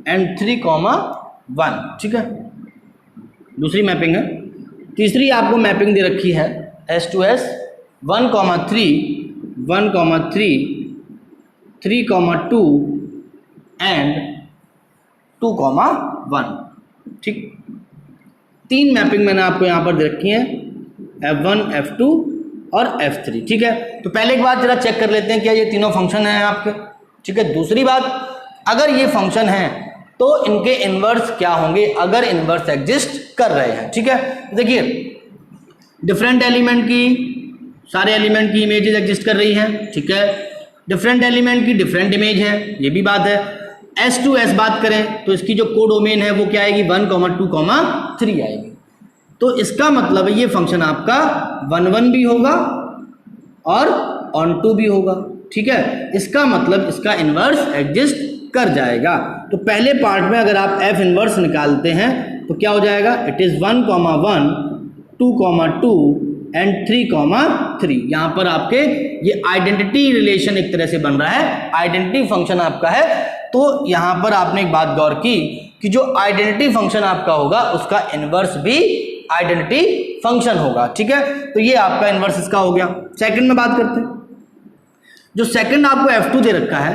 Speaker 1: एंड 3, 1, ठीक है। दूसरी मैपिंग है। तीसरी आपको मैपिंग दे रखी है S2S 1, 3, 1, 3, 3, 2 एंड 2, 1, ठीक। 3 मैपिंग मैंने आपको यहाँ पर दे रखी है F1, F2 और F3, ठीक है। तो पहले एक बात जरा चेक कर लेते हैं क्या ये तीनों फंक्शन हैं आपके, ठीक है। दूसरी बात, अगर ये फंक्शन है तो इनके इनवर्स क्या होंगे अगर इनवर्स एग्जिस्ट कर रहे हैं, ठीक है। देखिए डिफरेंट एलिमेंट की, सारे एलिमेंट की इमेजेस एग्जिस्ट कर रही हैं, ठीक है। डिफरेंट एलिमेंट की डिफरेंट इमेज है, ये भी बात है। S2S बात करें तो इसकी जो कोडोमेन है वो क्या आएगी? 1, 2, 3 आएगी। तो इसका मतलब है ये फंक्शन आपका 1, 1 भी होगा और ऑन टू भी होगा, ठीक है। इसका मतलब इसका इनवर्स एग्जिस्ट कर जाएगा। तो पहले पार्ट में अगर आप f इनवर्स निकालते हैं तो क्या हो जाएगा? It is 1, 1, 2, 2 and 3, 3। यहाँ पर आपके ये आइडेंटिटी रिलेशन एक तरह से बन रहा है, आइडेंटिटी फंक्शन आपका है। तो यहाँ पर आपने एक बात गौर की कि जो आइडेंटिटी फंक्शन आपका होगा उसका इनवर्स भी आइडेंटिटी फंक्शन होगा। ठीक है, तो ये आपका इनवर्स इसका हो गया। सेकंड में बात करते हैं। जो सेकंड आपको F2 दे रखा है,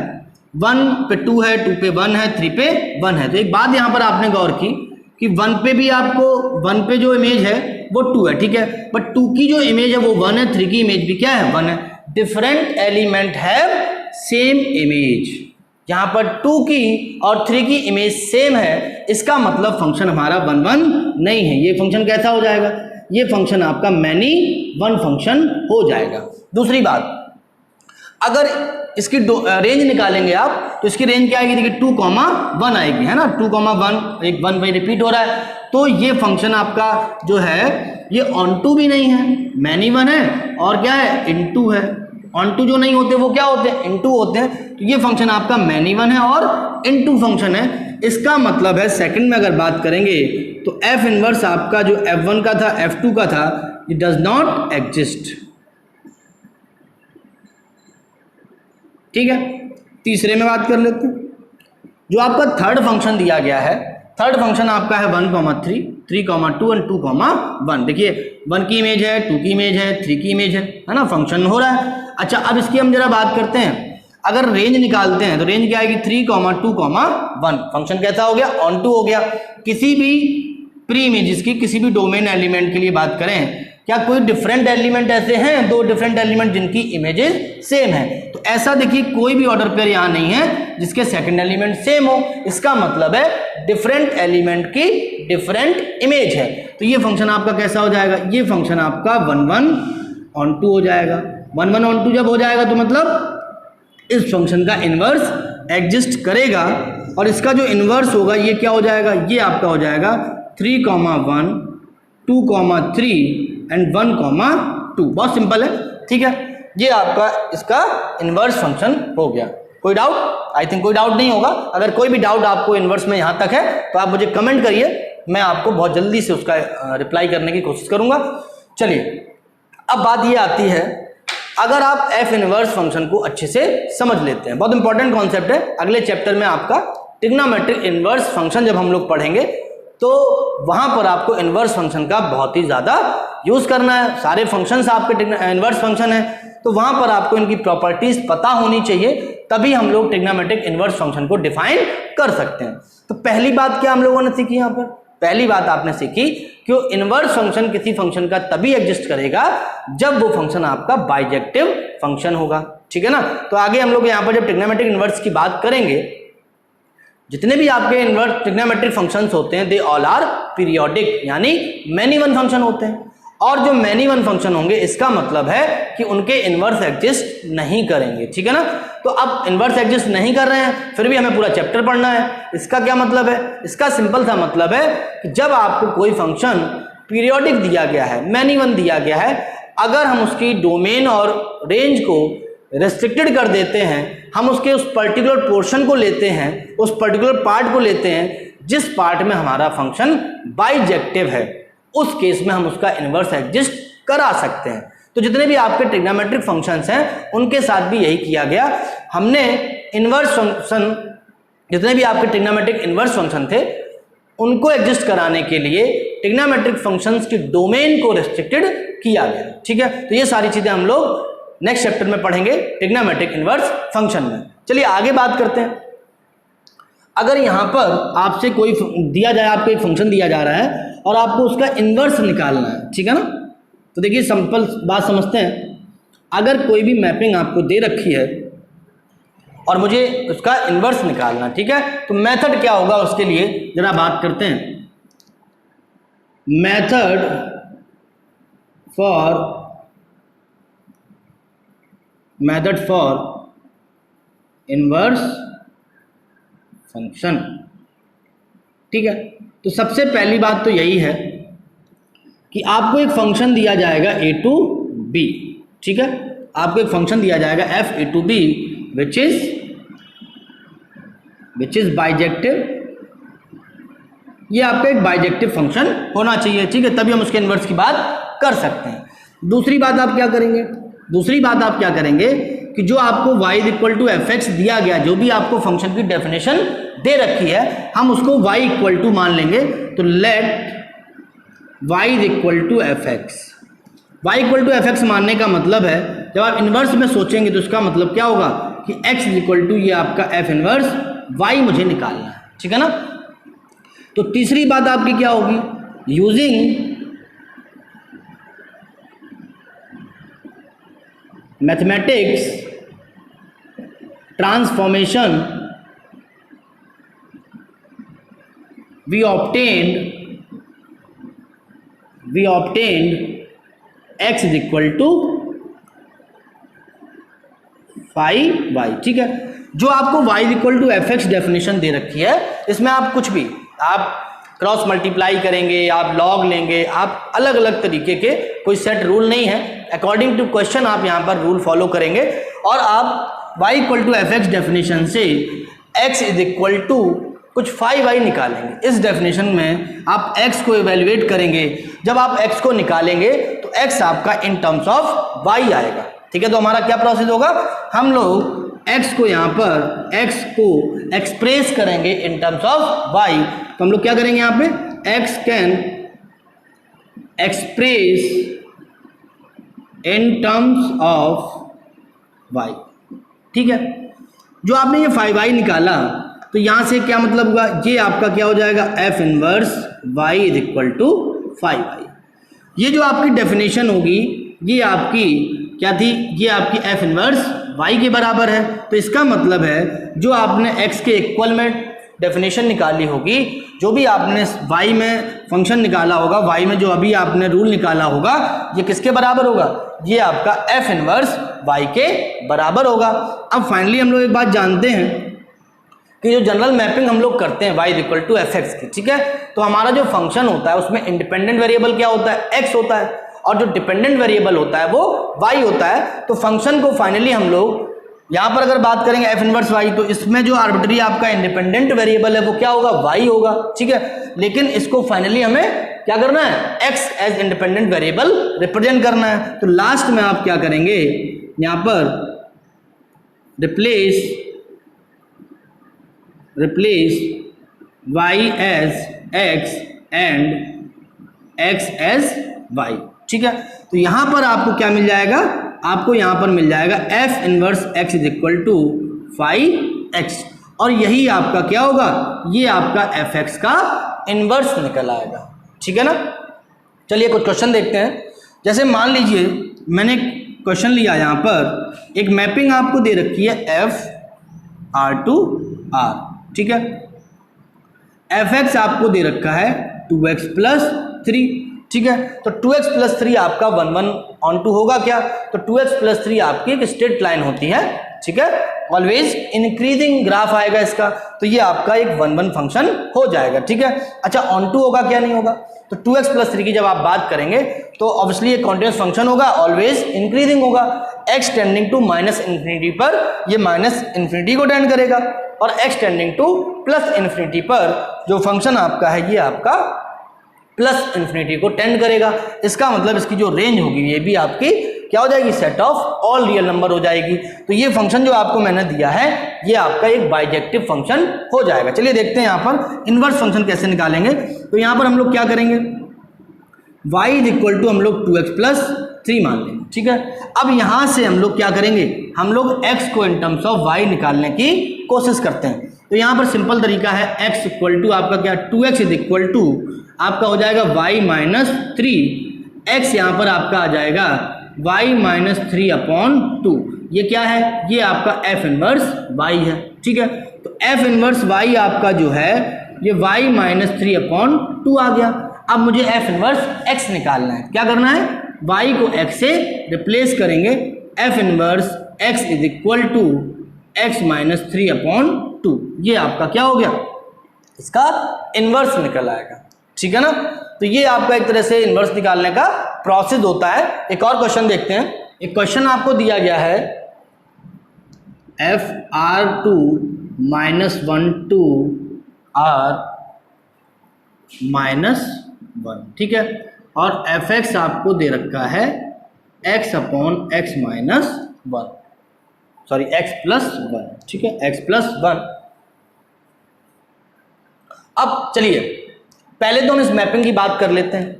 Speaker 1: 1 पे 2 है, 2 पे 1 है, 3 पे 1 है। तो एक बात यहां पर आपने गौर की कि 1 पे भी आपको 1 पे जो इमेज है वो 2 है। ठीक है, बट 2 की जो इमेज है वो 1 है, 3 की इमेज भी क्या है 1 है। Different element have same image. यहाँ पर 2 की और 3 की इमेज सेम है, इसका मतलब फंक्शन हमारा 1 1 नहीं है। ये फंक्शन कैसा हो जाएगा? ये फंक्शन आपका मैनी वन फंक्शन हो जाएगा। दूसरी बात, अगर इसकी रेंज निकालेंगे आप तो इसकी रेंज क्या आएगी? देखिए 2,1 आएगी, है ना। 2,1 एक 1 पे रिपीट हो रहा है, तो ये फंक्शन आपका जो है ये ऑन टू भी नहीं है, मैनी वन है, और क्या है इनटू है। ऑन टू जो नहीं होते वो क्या होते हैं? इनटू होते हैं। तो ये फंक्शन आपका मैनी वन है और इनटू फंक्शन है। इसका मतलब है सेकंड में अगर बात करेंगे तो एफ इनवर्स आपका जो F1 का था, F2 का था, इट डज नॉट एग्जिस्ट। ठीक है, तीसरे में बात कर लेते हैं। जो आपका थर्ड फंक्शन दिया गया है, थर्ड फंक्शन आपका है 1,3, 3,2 एंड 2,1। देखिए 1 की इमेज है, 2 की इमेज है, 3 की इमेज है ना, फंक्शन हो रहा है। अच्छा, अब इसकी हम जरा बात करते हैं। अगर रेंज निकालते हैं तो रेंज क्या आएगी? 3,2,1। फंक्शन कैसा हो गया? ऑन टू हो गया। किसी भी प्री इमेजेस की, किसी भी डोमेन एलिमेंट के लिए बात करें, क्या कोई डिफरेंट एलिमेंट ऐसे हैं, 2 डिफरेंट एलिमेंट जिनकी इमेजेस सेम है? तो ऐसा देखिए कोई भी ऑर्डर पेयर यहाँ नहीं है जिसके सेकंड एलिमेंट सेम हो। इसका मतलब है डिफरेंट एलिमेंट की डिफरेंट इमेज है। तो ये फंक्शन आपका कैसा हो जाएगा? ये फंक्शन आपका 1 1 ऑन टू हो जाएगा। 1 1 ऑन टू जब हो जाएगा तो मतलब इस फंक्शन का इनवर्स एग्जिस्ट करेगा, और इसका जो इनवर्स होगा ये क्या हो जाएगा? ये आपका हो जाएगा 3,1, 2,3 एंड 1,2। बहुत सिंपल है। ठीक है, ये आपका इसका इनवर्स फंक्शन हो गया। कोई डाउट? आई थिंक कोई डाउट नहीं होगा। अगर कोई भी डाउट आपको इनवर्स में यहाँ तक है तो आप मुझे कमेंट करिए, मैं आपको बहुत जल्दी से उसका रिप्लाई करने की कोशिश करूँगा। चलिए, अब बात ये आती है, अगर आप एफ इनवर्स फंक्शन को अच्छे से समझ लेते हैं, बहुत इंपॉर्टेंट कॉन्सेप्ट है। अगले चैप्टर में आपका ट्रिग्नोमेट्रिक इनवर्स फंक्शन जब हम लोग पढ़ेंगे तो वहां पर आपको इनवर्स फंक्शन का बहुत ही ज़्यादा यूज़ करना है। सारे फंक्शंस आपके इनवर्स फंक्शन है, तो वहां पर आपको इनकी प्रॉपर्टीज पता होनी चाहिए, तभी हम लोग ट्रिग्नोमेट्रिक इनवर्स फंक्शन को डिफाइन कर सकते हैं। तो पहली बात क्या हम लोगों ने सीखी यहाँ पर? पहली बात आपने सीखी कि इनवर्स फंक्शन किसी फंक्शन का तभी एग्जिस्ट करेगा जब वो फंक्शन आपका बाइजेक्टिव फंक्शन होगा। ठीक है ना। तो आगे हम लोग यहाँ पर जब ट्रिग्नोमेट्रिक इनवर्स की बात करेंगे, जितने भी आपके इनवर्स ट्रिग्नोमेट्रिक फंक्शंस होते हैं, दे ऑल आर पीरियोडिक, यानी मैनी वन फंक्शन होते हैं। और जो मैनी वन फंक्शन होंगे इसका मतलब है कि उनके इनवर्स एग्जिस्ट नहीं करेंगे। ठीक है ना। तो अब इनवर्स एग्जिस्ट नहीं कर रहे हैं, फिर भी हमें पूरा चैप्टर पढ़ना है। इसका क्या मतलब है? इसका सिंपल सा मतलब है कि जब आपको कोई फंक्शन पीरियोडिक दिया गया है, मैनी वन दिया गया है, अगर हम उसकी डोमेन और रेंज को रेस्ट्रिक्टेड कर देते हैं, हम उसके उस पर्टिकुलर पोर्शन को लेते हैं, उस पर्टिकुलर पार्ट को लेते हैं जिस पार्ट में हमारा फंक्शन बाइजेक्टिव है, उस केस में हम उसका इनवर्स एग्जिस्ट करा सकते हैं। तो जितने भी आपके ट्रिग्नोमेट्रिक फंक्शंस हैं उनके साथ भी यही किया गया। हमने इनवर्स फंक्शन, जितने भी आपके ट्रिग्नोमेट्रिक इनवर्स फंक्शन थे, उनको एग्जिस्ट कराने के लिए ट्रिग्नोमेट्रिक फंक्शंस की डोमेन को रेस्ट्रिक्टेड किया गया। ठीक है, तो ये सारी चीजें हम लोग नेक्स्ट चैप्टर में पढ़ेंगे ट्रिग्नोमेट्रिक इनवर्स फंक्शन में। चलिए आगे बात करते हैं। अगर यहाँ पर आपसे कोई दिया जाए, आपको एक फंक्शन दिया जा रहा है और आपको उसका इनवर्स निकालना है, ठीक है ना। तो देखिए सिंपल बात समझते हैं। अगर कोई भी मैपिंग आपको दे रखी है और मुझे उसका इनवर्स निकालना, ठीक है, तो मेथड क्या होगा उसके लिए जरा बात करते हैं। Method for inverse function. ठीक है, तो सबसे पहली बात तो यही है कि आपको एक फंक्शन दिया जाएगा a to b। ठीक है, आपको एक फंक्शन दिया जाएगा f a to b which is bijective. ये आपका एक बाइजेक्टिव फंक्शन होना चाहिए। ठीक है, तभी हम उसके इनवर्स की बात कर सकते हैं। दूसरी बात आप क्या करेंगे? दूसरी बात आप क्या करेंगे कि जो आपको y equal to f x दिया गया, जो भी आपको फंक्शन की डेफिनेशन दे रखी है, हम उसको y इक्वल टू मान लेंगे। तो let y is equal to f x. Y equal to f x मानने का मतलब है, जब आप इन्वर्स में सोचेंगे तो इसका मतलब क्या होगा कि x इज इक्वल टू ये आपका एफ इन्वर्स y मुझे निकालना है, ठीक है ना। तो तीसरी बात आपकी क्या होगी, using mathematics transformation we obtained x is equal to 5y, ठीक है। जो आपको y is equal to F x definition दे रखी है, इसमें आप कुछ भी आप क्रॉस मल्टीप्लाई करेंगे, आप लॉग लेंगे, आप अलग अलग तरीके के, कोई सेट रूल नहीं है, अकॉर्डिंग टू क्वेश्चन आप यहाँ पर रूल फॉलो करेंगे और आप y equal to f x definition से x इज इक्वल टू कुछ 5y निकालेंगे। इस डेफिनेशन में आप x को इवेल्युएट करेंगे, जब आप x को निकालेंगे तो x आपका इन टर्म्स ऑफ y आएगा, ठीक है। तो हमारा क्या प्रोसेस होगा, हम लोग x को यहाँ पर x को एक्सप्रेस करेंगे इन टर्म्स ऑफ y। तो हम लोग क्या करेंगे, यहाँ पे x can express in terms of y, ठीक है। जो आपने ये 5y निकाला तो यहाँ से क्या मतलब होगा, ये आपका क्या हो जाएगा, f inverse y is equal to 5y। ये जो आपकी डेफिनेशन होगी ये आपकी क्या थी, ये आपकी एफ इनवर्स y के बराबर है। तो इसका मतलब है जो आपने x के इक्वल में डेफिनेशन निकाली होगी, जो भी आपने y में फंक्शन निकाला होगा, y में जो अभी आपने रूल निकाला होगा, ये किसके बराबर होगा, ये आपका एफ इनवर्स y के बराबर होगा। अब फाइनली हम लोग एक बात जानते हैं कि जो जनरल मैपिंग हम लोग करते हैं y is equal to f x की, ठीक है, तो हमारा जो फंक्शन होता है उसमें इंडिपेंडेंट वेरिएबल क्या होता है, x होता है, और जो डिपेंडेंट वेरिएबल होता है वो y होता है। तो फंक्शन को फाइनली हम लोग यहाँ पर अगर बात करेंगे एफ इनवर्स y, तो इसमें जो आर्बिट्री आपका इंडिपेंडेंट वेरिएबल है वो क्या होगा, y होगा, ठीक है। लेकिन इसको फाइनली हमें क्या करना है, x as independent variable represent करना है। तो लास्ट में आप क्या करेंगे, यहाँ पर replace y as x and x as y, ठीक है। तो यहां पर आपको क्या मिल जाएगा, आपको यहां पर मिल जाएगा f inverse x is equal to 5x, और यही आपका क्या होगा, ये आपका fx का इनवर्स निकल आएगा, ठीक है ना। चलिए कुछ क्वेश्चन देखते हैं। जैसे मान लीजिए मैंने क्वेश्चन लिया, यहाँ पर एक मैपिंग आपको दे रखी है f R, ठीक है। एफ एक्स आपको दे रखा है 2x प्लस 3, ठीक है। तो 2x प्लस 3 आपका 1 1 ऑन टू होगा क्या, तो 2x प्लस 3 आपकी एक स्ट्रेट लाइन होती है, ठीक है, ऑलवेज इंक्रीजिंग ग्राफ आएगा इसका, तो ये आपका एक 1 1 फंक्शन हो जाएगा, ठीक है। अच्छा ऑन टू होगा क्या, नहीं होगा, तो 2x प्लस 3 की जब आप बात करेंगे तो ऑब्वियसली ये कॉन्टिन्यूस फंक्शन होगा, ऑलवेज इंक्रीजिंग होगा, x tending to minus infinity पर ये माइनस इन्फिनिटी को टेंड करेगा, और x tending to plus infinity पर जो फंक्शन आपका है ये आपका प्लस इन्फिनिटी को टेंड करेगा। इसका मतलब इसकी जो रेंज होगी ये भी आपकी क्या हो जाएगी, set of all real number हो जाएगी। तो ये फंक्शन जो आपको मैंने दिया है ये आपका एक बाइजेक्टिव फंक्शन हो जाएगा। चलिए देखते हैं यहाँ पर इनवर्स फंक्शन कैसे निकालेंगे। तो यहाँ पर हम लोग क्या करेंगे, y इज इक्वल टू हम लोग 2x प्लस 3 मान लेंगे, ठीक है। अब यहाँ से हम लोग क्या करेंगे, हम लोग x को इन टर्म्स ऑफ y निकालने की कोशिश करते हैं। तो यहाँ पर सिंपल तरीका है, x इक्वल टू आपका क्या, 2x इज इक्वल टू आपका हो जाएगा y माइनस 3, x यहाँ पर आपका आ जाएगा y माइनस 3 अपॉन 2। ये क्या है, ये आपका f इनवर्स y है, ठीक है। तो f इनवर्स y आपका जो है ये y माइनस 3 अपॉन 2 आ गया। अब मुझे f इनवर्स x निकालना है, क्या करना है, y को x से रिप्लेस करेंगे, f inverse x is equal to x minus 3 upon 2, ये आपका क्या हो गया, इसका इनवर्स निकल आएगा, ठीक है ना। तो ये आपका एक तरह से इनवर्स निकालने का प्रोसेस होता है। एक और क्वेश्चन देखते हैं। एक क्वेश्चन आपको दिया गया है f r2 minus 1 to r minus 1, ठीक है, और एफ एक्स आपको दे रखा है x upon x minus 1, sorry x plus 1, ठीक है, x प्लस 1। अब चलिए पहले तो हम इस मैपिंग की बात कर लेते हैं।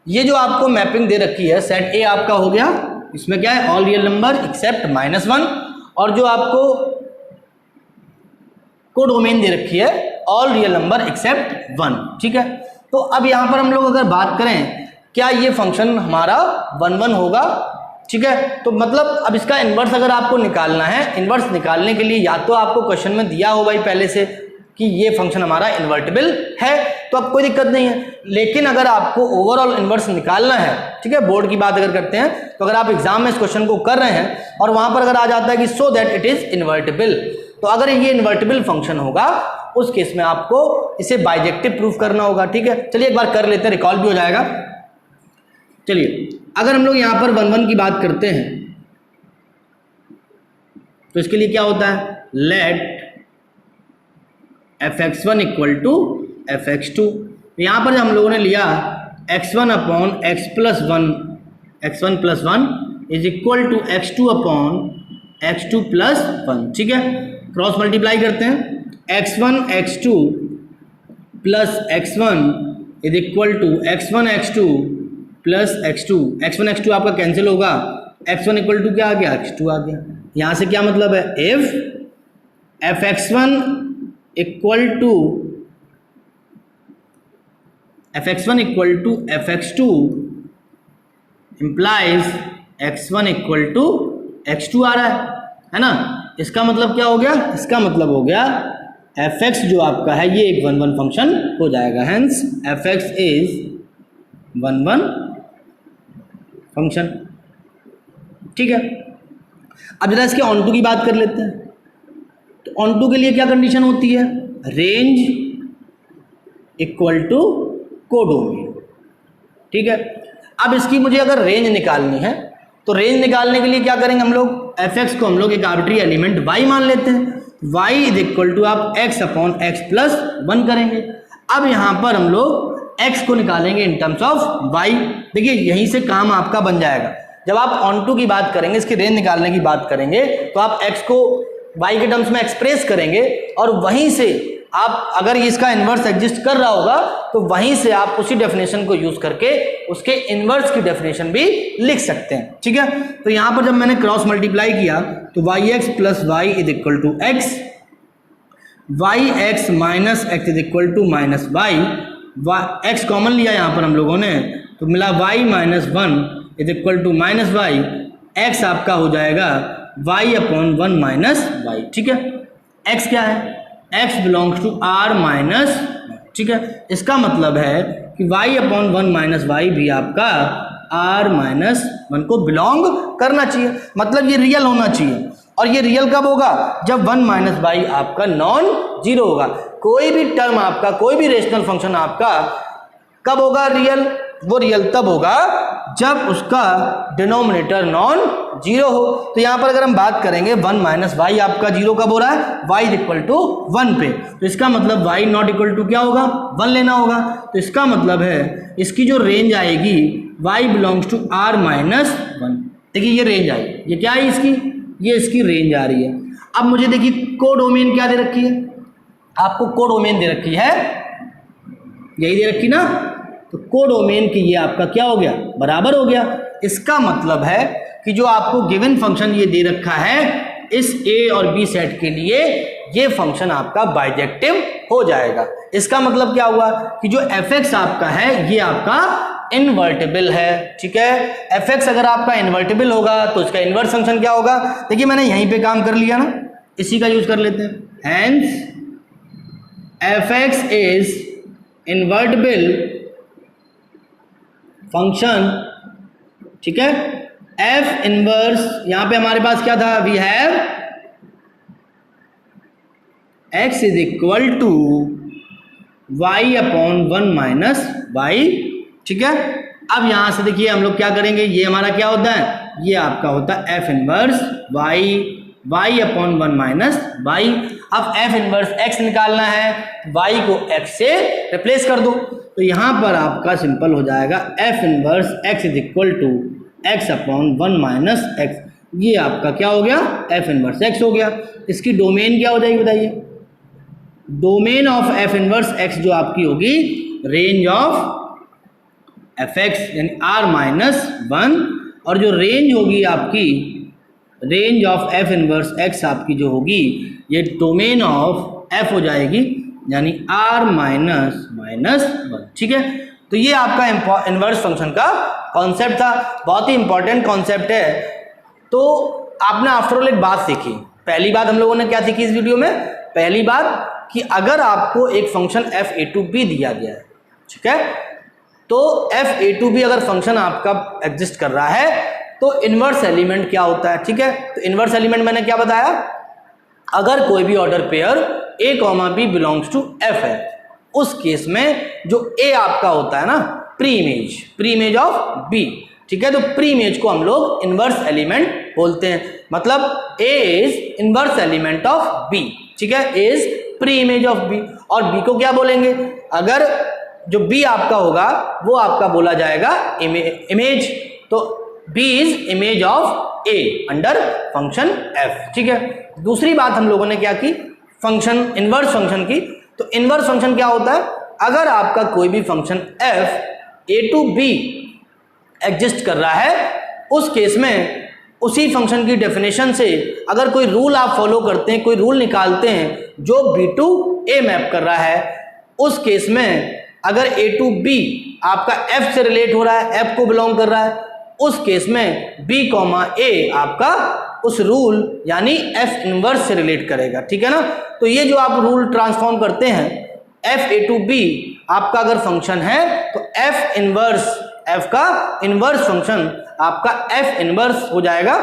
Speaker 1: ये जो आपको मैपिंग दे रखी है सेट ए आपका हो गया, इसमें क्या है ऑल रियल नंबर एक्सेप्ट -1, और जो आपको कोडोमेन दे रखी है ऑल रियल नंबर एक्सेप्ट 1, ठीक है। तो अब यहाँ पर हम लोग अगर बात करें क्या ये फंक्शन हमारा 1 1 होगा, ठीक है। तो मतलब अब इसका इन्वर्स अगर आपको निकालना है, इन्वर्स निकालने के लिए या तो आपको क्वेश्चन में दिया हो भाई पहले से कि ये फंक्शन हमारा इन्वर्टिबल है, तो अब कोई दिक्कत नहीं है। लेकिन अगर आपको ओवरऑल इन्वर्स निकालना है, ठीक है, बोर्ड की बात अगर करते हैं तो अगर आप एग्जाम में इस क्वेश्चन को कर रहे हैं और वहां पर अगर आ जाता है कि so that it is invertible, तो अगर ये इन्वर्टिबल फंक्शन होगा उस केस में आपको इसे बाइजेक्टिव प्रूफ करना होगा, ठीक है। चलिए एक बार कर लेते हैं, रिकॉल भी हो जाएगा। चलिए अगर हम लोग यहाँ पर 1 1 की बात करते हैं तो इसके लिए क्या होता है, late fx1 equal to fx2। यहाँ पर हम लोगों ने लिया x1 upon x plus 1, x1 plus 1 is equal to x2 upon x2 plus 1, ठीक है। क्रॉस मल्टीप्लाई करते हैं, x1 x2 plus x1 is equal to x1 x2 plus x2, x1 x2 आपका कैंसिल होगा, x1 इक्वल टू क्या आ गया, x2 आ गया। यहाँ से क्या मतलब है, if fx1 equal to fx2 implies x1 equal to x2 आ रहा है ना। इसका मतलब क्या हो गया, इसका मतलब हो गया fx जो आपका है ये एक 1 1 फंक्शन हो जाएगा, हेंस fx इज 1 1 फंक्शन, ठीक है। अब जरा इसके ऑन टू की बात कर लेते हैं। तो ऑन टू के लिए क्या कंडीशन होती है, रेंज इक्वल टू कोडोमेन, ठीक है। अब इसकी मुझे अगर रेंज निकालनी है तो रेंज निकालने के लिए क्या करेंगे हम लोग, fx को हम लोग एक आर्बिट्री एलिमेंट y मान लेते हैं, y इज इक्वल टू आप x अपॉन x प्लस 1 करेंगे। अब यहाँ पर हम लोग x को निकालेंगे इन टर्म्स ऑफ y। देखिए यहीं से काम आपका बन जाएगा। जब आप ऑन टू की बात करेंगे, इसकी रेंज निकालने की बात करेंगे, तो आप x को y के टर्म्स में एक्सप्रेस करेंगे और वहीं से आप अगर इसका इन्वर्स एग्जिस्ट कर रहा होगा तो वहीं से आप उसी डेफिनेशन को यूज करके उसके इन्वर्स की डेफिनेशन भी लिख सकते हैं, ठीक है। तो यहाँ पर जब मैंने क्रॉस मल्टीप्लाई किया तो yx plus y is equal to x, yx minus x is equal to minus y, x common लिया यहाँ पर हम लोगों ने तो मिला y minus 1 is equal to minus y, x आपका हो जाएगा y अपॉन 1 माइनस वाई, ठीक है। x क्या है, x belongs to r minus, ठीक है। इसका मतलब है कि y अपॉन 1 माइनस वाई भी आपका r माइनस 1 को बिलोंग करना चाहिए, मतलब ये रियल होना चाहिए। और ये रियल कब होगा, जब 1 माइनस वाई आपका नॉन जीरो होगा। कोई भी टर्म आपका, कोई भी रेशनल फंक्शन आपका कब होगा रियल, वो रियल तब होगा जब उसका डिनोमिनेटर नॉन जीरो हो। तो यहाँ पर अगर हम बात करेंगे 1 माइनस वाई आपका जीरो कब हो रहा है, y इज इक्वल टू 1 पे, तो इसका मतलब y नॉट इक्वल टू क्या होगा, 1 लेना होगा। तो इसका मतलब है इसकी जो रेंज आएगी y belongs to r minus 1। देखिए ये रेंज आई, ये क्या है इसकी, ये इसकी रेंज आ रही है। अब मुझे देखिए कोडोमेन क्या दे रखी है, आपको कोडोमेन दे रखी है, यही दे रखी ना, तो कोडोमेन की ये आपका क्या हो गया, बराबर हो गया। इसका मतलब है कि जो आपको गिवन फंक्शन ये दे रखा है इस a और b सेट के लिए ये फंक्शन आपका बाइजेक्टिव हो जाएगा। इसका मतलब क्या हुआ कि जो fx आपका है ये आपका इन्वर्टिबल है, ठीक है। fx अगर आपका इन्वर्टिबल होगा तो इसका इन्वर्स फंक्शन क्या होगा, देखिए मैंने यहीं पे काम कर लिया ना, इसी का यूज कर लेते हैं। Hence fx is invertible function, ठीक है। f इनवर्स यहाँ पे हमारे पास क्या था, we have x is equal to y upon 1 minus y, ठीक है। अब यहां से देखिए हम लोग क्या करेंगे, ये हमारा क्या होता है, ये आपका होता है f inverse y upon 1 minus y. अब f इनवर्स x निकालना है, y को x से रिप्लेस कर दो, तो यहां पर आपका सिंपल हो जाएगा f inverse x is equal to x upon 1 minus x। ये आपका क्या हो गया, f इनवर्स x हो गया। इसकी डोमेन क्या हो जाएगी बताइए, domain of f inverse x जो आपकी होगी रेंज ऑफ एफ एक्स यानी आर माइनस 1, और जो रेंज होगी आपकी, range of F inverse x आपकी जो होगी ये डोमेन ऑफ एफ हो जाएगी, यानी आर माइनस 1। ठीक है, तो ये आपका इनवर्स फंक्शन का कॉन्सेप्ट था, बहुत ही इंपॉर्टेंट कॉन्सेप्ट है। तो आपने आफ्टरऑल एक बात सीखी, पहली बात हम लोगों ने क्या सीखी इस वीडियो में, पहली बात कि अगर आपको एक function f A to B दिया गया है, ठीक है, तो एफ ए टू बी अगर फंक्शन आपका एग्जिस्ट कर रहा है तो इनवर्स एलिमेंट क्या होता है। ठीक है, तो इनवर्स एलिमेंट मैंने क्या बताया, अगर कोई भी order pair a comma b belongs to f है, उस केस में जो ए आपका होता है ना प्री इमेज ऑफ बी। ठीक है, तो प्री इमेज को हम लोग इनवर्स एलिमेंट बोलते हैं, मतलब A is inverse element of B. ठीक है, A is pre image of B, और बी को क्या बोलेंगे, अगर जो बी आपका होगा वो आपका बोला जाएगा इमेज, तो b is image of a under function f. ठीक है, दूसरी बात हम लोगों ने क्या की, फंक्शन इनवर्स फंक्शन की। तो इनवर्स फंक्शन क्या होता है, अगर आपका कोई भी function f A to B exist कर रहा है, उस केस में उसी फंक्शन की डेफिनेशन से अगर कोई रूल आप फॉलो करते हैं, कोई रूल निकालते हैं जो बी टू ए मैप कर रहा है, उस केस में अगर ए टू बी आपका एफ से रिलेट हो रहा है, एफ को बिलोंग कर रहा है, उस केस में बी कॉमा ए आपका उस रूल यानी एफ इनवर्स से रिलेट करेगा। ठीक है ना, तो ये जो आप रूल ट्रांसफॉर्म करते हैं, एफ ए टू बी आपका अगर फंक्शन है तो एफ इनवर्स, एफ का इनवर्स फंक्शन आपका एफ इनवर्स हो जाएगा।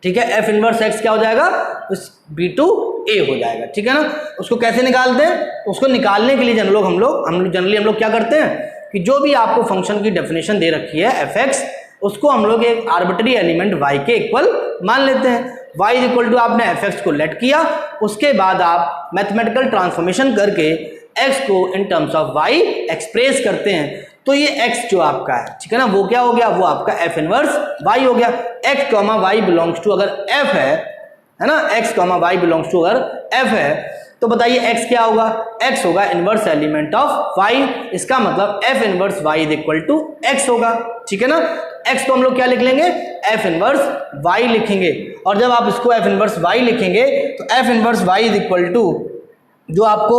Speaker 1: ठीक है, एफ इनवर्स एक्स क्या हो जाएगा, उस बी टू ए हो जाएगा। ठीक है ना, उसको कैसे निकालते हैं, उसको निकालने के लिए जनरली हम लोग क्या करते हैं कि जो भी आपको फंक्शन की डेफिनेशन दे रखी है एफ एक्स, उसको हम लोग एक आर्बिट्री एलिमेंट y के इक्वल मान लेते हैं। y इज इक्वल टू आपने एफ एक्स को लेट किया, उसके बाद आप मैथमेटिकल ट्रांसफॉर्मेशन करके x को in terms of y express करते हैं, तो ये x जो आपका है, ठीक है ना, वो क्या हो गया, वो आपका f इनवर्स y हो गया। x comma y belongs to अगर f है ना, x comma y belongs to अगर f है, तो बताइए x क्या होगा, x होगा इनवर्स एलिमेंट ऑफ y, इसका मतलब f inverse y is equal to x होगा। ठीक है ना, x को हम लोग क्या लिख लेंगे, f इनवर्स y लिखेंगे, और जब आप इसको f इनवर्स y लिखेंगे तो f inverse y is equal to जो आपको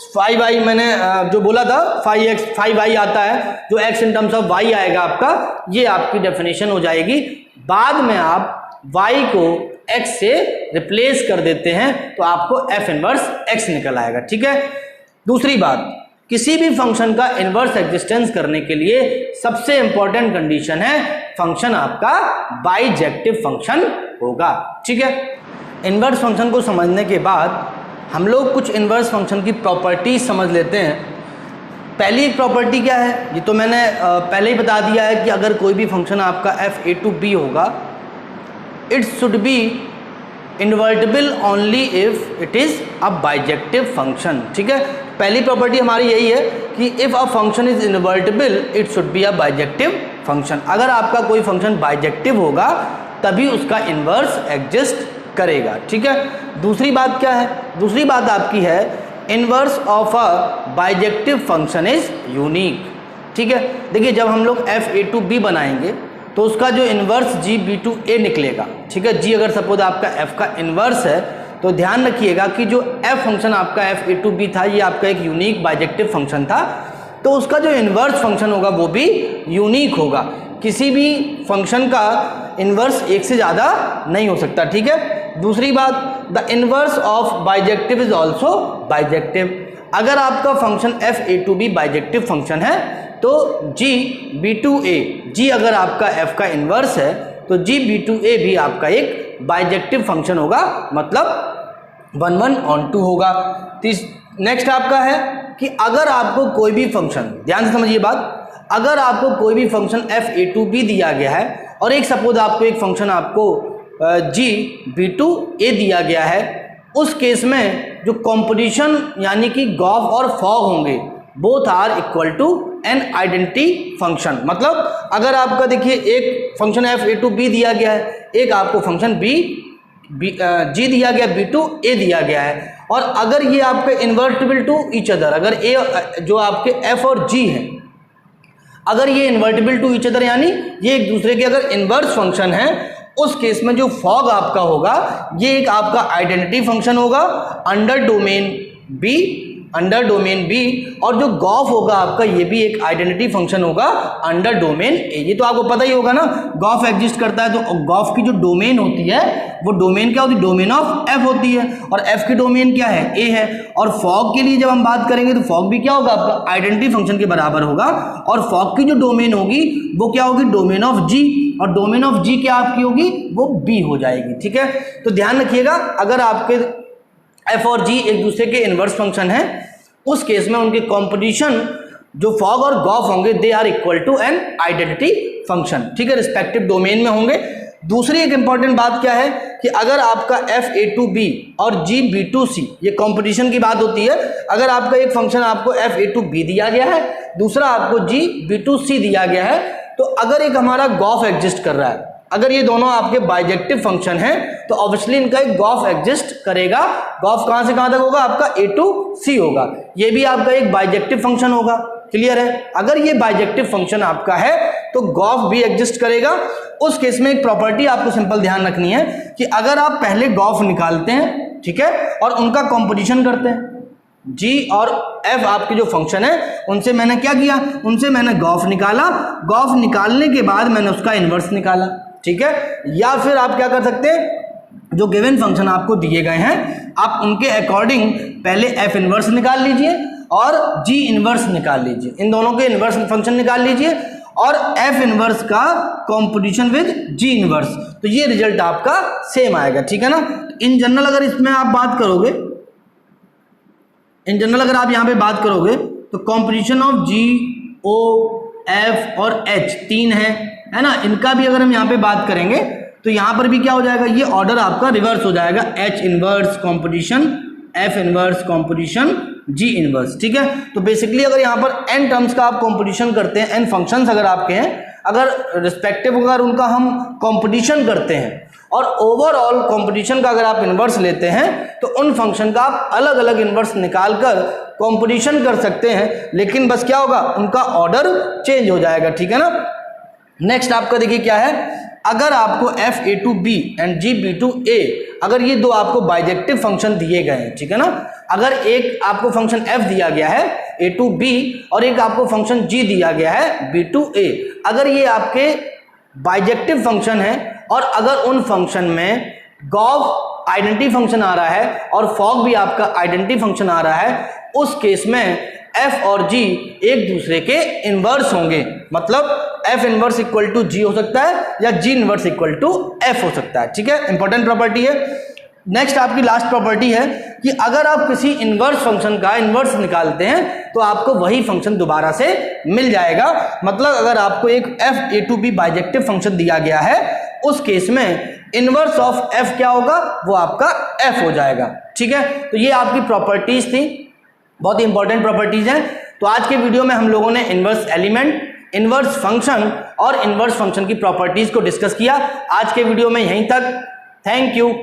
Speaker 1: 5y मैंने जो बोला था 5y आता है, जो x in terms of y आएगा आपका, ये आपकी डेफिनेशन हो जाएगी। बाद में आप y को x से रिप्लेस कर देते हैं तो आपको f इनवर्स x निकल आएगा। ठीक है, दूसरी बात, किसी भी फंक्शन का इनवर्स एग्जिस्टेंस करने के लिए सबसे इंपॉर्टेंट कंडीशन है फंक्शन आपका बाइजेक्टिव फंक्शन होगा। ठीक है, इनवर्स फंक्शन को समझने के बाद हम लोग कुछ इनवर्स फंक्शन की प्रॉपर्टीज समझ लेते हैं। पहली एक प्रॉपर्टी क्या है, ये तो मैंने पहले ही बता दिया है कि अगर कोई भी फंक्शन आपका एफ ए टू बी होगा, it should be invertible only if it is a bijective function. ठीक है, पहली प्रॉपर्टी हमारी यही है कि if a function is invertible it should be a bijective function. अगर आपका कोई फंक्शन बाइजेक्टिव होगा तभी उसका इन्वर्स एग्जिस्ट करेगा। ठीक है, दूसरी बात क्या है, दूसरी बात आपकी है inverse of a bijective function is unique. ठीक है, देखिए जब हम लोग एफ ए टू बी बनाएंगे तो उसका जो इन्वर्स जी बी टू ए निकलेगा। ठीक है, जी अगर सपोज आपका एफ का इन्वर्स है तो ध्यान रखिएगा कि जो एफ फंक्शन आपका एफ ए टू बी था ये आपका एक यूनिक बाइजेक्टिव फंक्शन था, तो उसका जो इन्वर्स फंक्शन होगा वो भी यूनिक होगा। किसी भी फंक्शन का इन्वर्स एक से ज़्यादा नहीं हो सकता। ठीक है, दूसरी बात, the inverse of bijective is also bijective. अगर आपका function f A to B bijective function है तो जी बी टू ए, जी अगर आपका एफ का इन्वर्स है तो जी बी टू ए भी आपका एक बाइजेक्टिव फंक्शन होगा, मतलब 1 1 on 2 होगा। नेक्स्ट आपका है कि अगर आपको कोई भी फंक्शन, ध्यान से समझिए बात, अगर आपको कोई भी function f A to B दिया गया है और एक सपोज आपको एक फंक्शन आपको जी बी टू ए दिया गया है, उस केस में जो कॉम्पोजिशन यानी कि गॉफ और फॉग होंगे both are equal to an identity function. मतलब अगर आपका देखिए एक function f A to B दिया गया है, एक आपको फंक्शन जी दिया गया, बी टू ए दिया गया है, और अगर ये आपके इन्वर्टिबल टू ईच अदर, अगर ए जो आपके एफ और जी हैं अगर ये इन्वर्टिबल टू ईच अदर यानी ये एक दूसरे के अगर इन्वर्स फंक्शन है, उस केस में जो फॉग आपका होगा ये एक आपका आइडेंटिटी फंक्शन होगा अंडर डोमेन बी, और जो गॉफ होगा आपका ये भी एक आइडेंटिटी फंक्शन होगा अंडर डोमेन ए। ये तो आपको पता ही होगा ना, गॉफ एग्जिस्ट करता है तो गॉफ की जो डोमेन होती है वो डोमेन क्या होती है, डोमेन ऑफ एफ होती है, और एफ की डोमेन क्या है, ए है। और फॉग के लिए जब हम बात करेंगे तो फॉग भी क्या होगा आपका आइडेंटिटी फंक्शन के बराबर होगा, और फॉग की जो डोमेन होगी वो क्या होगी, डोमेन ऑफ जी, और डोमेन ऑफ जी क्या आपकी होगी, वो बी हो जाएगी। ठीक है, तो ध्यान रखिएगा अगर आपके एफ और जी एक दूसरे के इनवर्स फंक्शन है, उस केस में उनके कॉम्पोजिशन जो फॉग और गॉफ होंगे they are equal to an identity function. ठीक है, रिस्पेक्टिव डोमेन में होंगे। दूसरी एक इंपॉर्टेंट बात क्या है कि अगर आपका F(a)(b) और G(b)(c) ये कॉम्पोजिशन की बात होती है। अगर आपका एक फंक्शन आपको F(a)(b) दिया गया है, दूसरा आपको G(b)(c) दिया गया है, तो अगर एक हमारा गॉफ एग्जिस्ट कर रहा है, अगर ये दोनों आपके बाइजेक्टिव फंक्शन हैं तो ऑब्वियसली इनका एक गॉफ एग्जिस्ट करेगा। गॉफ कहां से कहां तक होगा आपका A to C होगा, ये भी आपका एक बाइजेक्टिव फंक्शन होगा। क्लियर है, अगर ये बाइजेक्टिव फंक्शन आपका है तो गॉफ भी एग्जिस्ट करेगा। उस केस में एक प्रॉपर्टी आपको सिंपल ध्यान रखनी है कि अगर आप पहले गॉफ निकालते हैं, ठीक है, और उनका कॉम्पोजिशन करते हैं, G और F आपके जो फंक्शन है उनसे मैंने क्या किया, उनसे मैंने गॉफ निकाला, गॉफ निकालने के बाद मैंने उसका इन्वर्स निकाला। ठीक है, या फिर आप क्या कर सकते हैं, जो गिवन फंक्शन आपको दिए गए हैं आप उनके अकॉर्डिंग पहले F इन्वर्स निकाल लीजिए और G इन्वर्स निकाल लीजिए, इन दोनों के इन्वर्स फंक्शन निकाल लीजिए और F इन्वर्स का कॉम्पोजिशन विद G इन्वर्स, तो ये रिजल्ट आपका सेम आएगा। ठीक है ना, इन जनरल अगर इसमें आप बात करोगे, इन जनरल अगर आप यहाँ पे बात करोगे तो composition of G, O, F और H तीन है ना, इनका भी अगर हम यहाँ पे बात करेंगे तो यहाँ पर भी क्या हो जाएगा, ये ऑर्डर आपका रिवर्स हो जाएगा, H inverse composition, F inverse composition, G inverse. ठीक है, तो बेसिकली अगर यहाँ पर n टर्म्स का आप कॉम्पोजिशन करते हैं, n फंक्शंस अगर आपके हैं, अगर रिस्पेक्टिव अगर उनका हम कॉम्पोजिशन करते हैं और ओवरऑल कॉम्पोजिशन का अगर आप इन्वर्स लेते हैं तो उन फंक्शन का आप अलग अलग इन्वर्स निकालकर कॉम्पोजिशन कर सकते हैं, लेकिन बस क्या होगा, उनका ऑर्डर चेंज हो जाएगा। ठीक है ना, नेक्स्ट आपका देखिए क्या है, अगर आपको F(a)(b) एंड G(b)(a) अगर ये दो आपको बाइजेक्टिव फंक्शन दिए गए हैं, ठीक है ना, अगर एक आपको फंक्शन F दिया गया है (a)(b) और एक आपको फंक्शन G दिया गया है (b)(a), अगर ये आपके बाइजेक्टिव फंक्शन है और अगर उन फंक्शन में गॉफ आइडेंटिटी फंक्शन आ रहा है और फॉग भी आपका आइडेंटिटी फंक्शन आ रहा है, उस केस में F और G एक दूसरे के इनवर्स होंगे, मतलब F inverse equal to G हो सकता है या G inverse equal to F हो सकता है। ठीक है, इंपॉर्टेंट प्रॉपर्टी है। नेक्स्ट आपकी लास्ट प्रॉपर्टी है कि अगर आप किसी इनवर्स फंक्शन का इनवर्स निकालते हैं तो आपको वही फंक्शन दोबारा से मिल जाएगा। मतलब अगर आपको एक F(a)(b) बाइजेक्टिव फंक्शन दिया गया है, उस केस में इनवर्स ऑफ F क्या होगा, वो आपका F हो जाएगा। ठीक है, तो ये आपकी प्रॉपर्टीज थी, बहुत ही इंपॉर्टेंट प्रॉपर्टीज हैं। तो आज के वीडियो में हम लोगों ने इनवर्स एलिमेंट, इनवर्स फंक्शन और इनवर्स फंक्शन की प्रॉपर्टीज को डिस्कस किया। आज के वीडियो में यहीं तक, थैंक यू।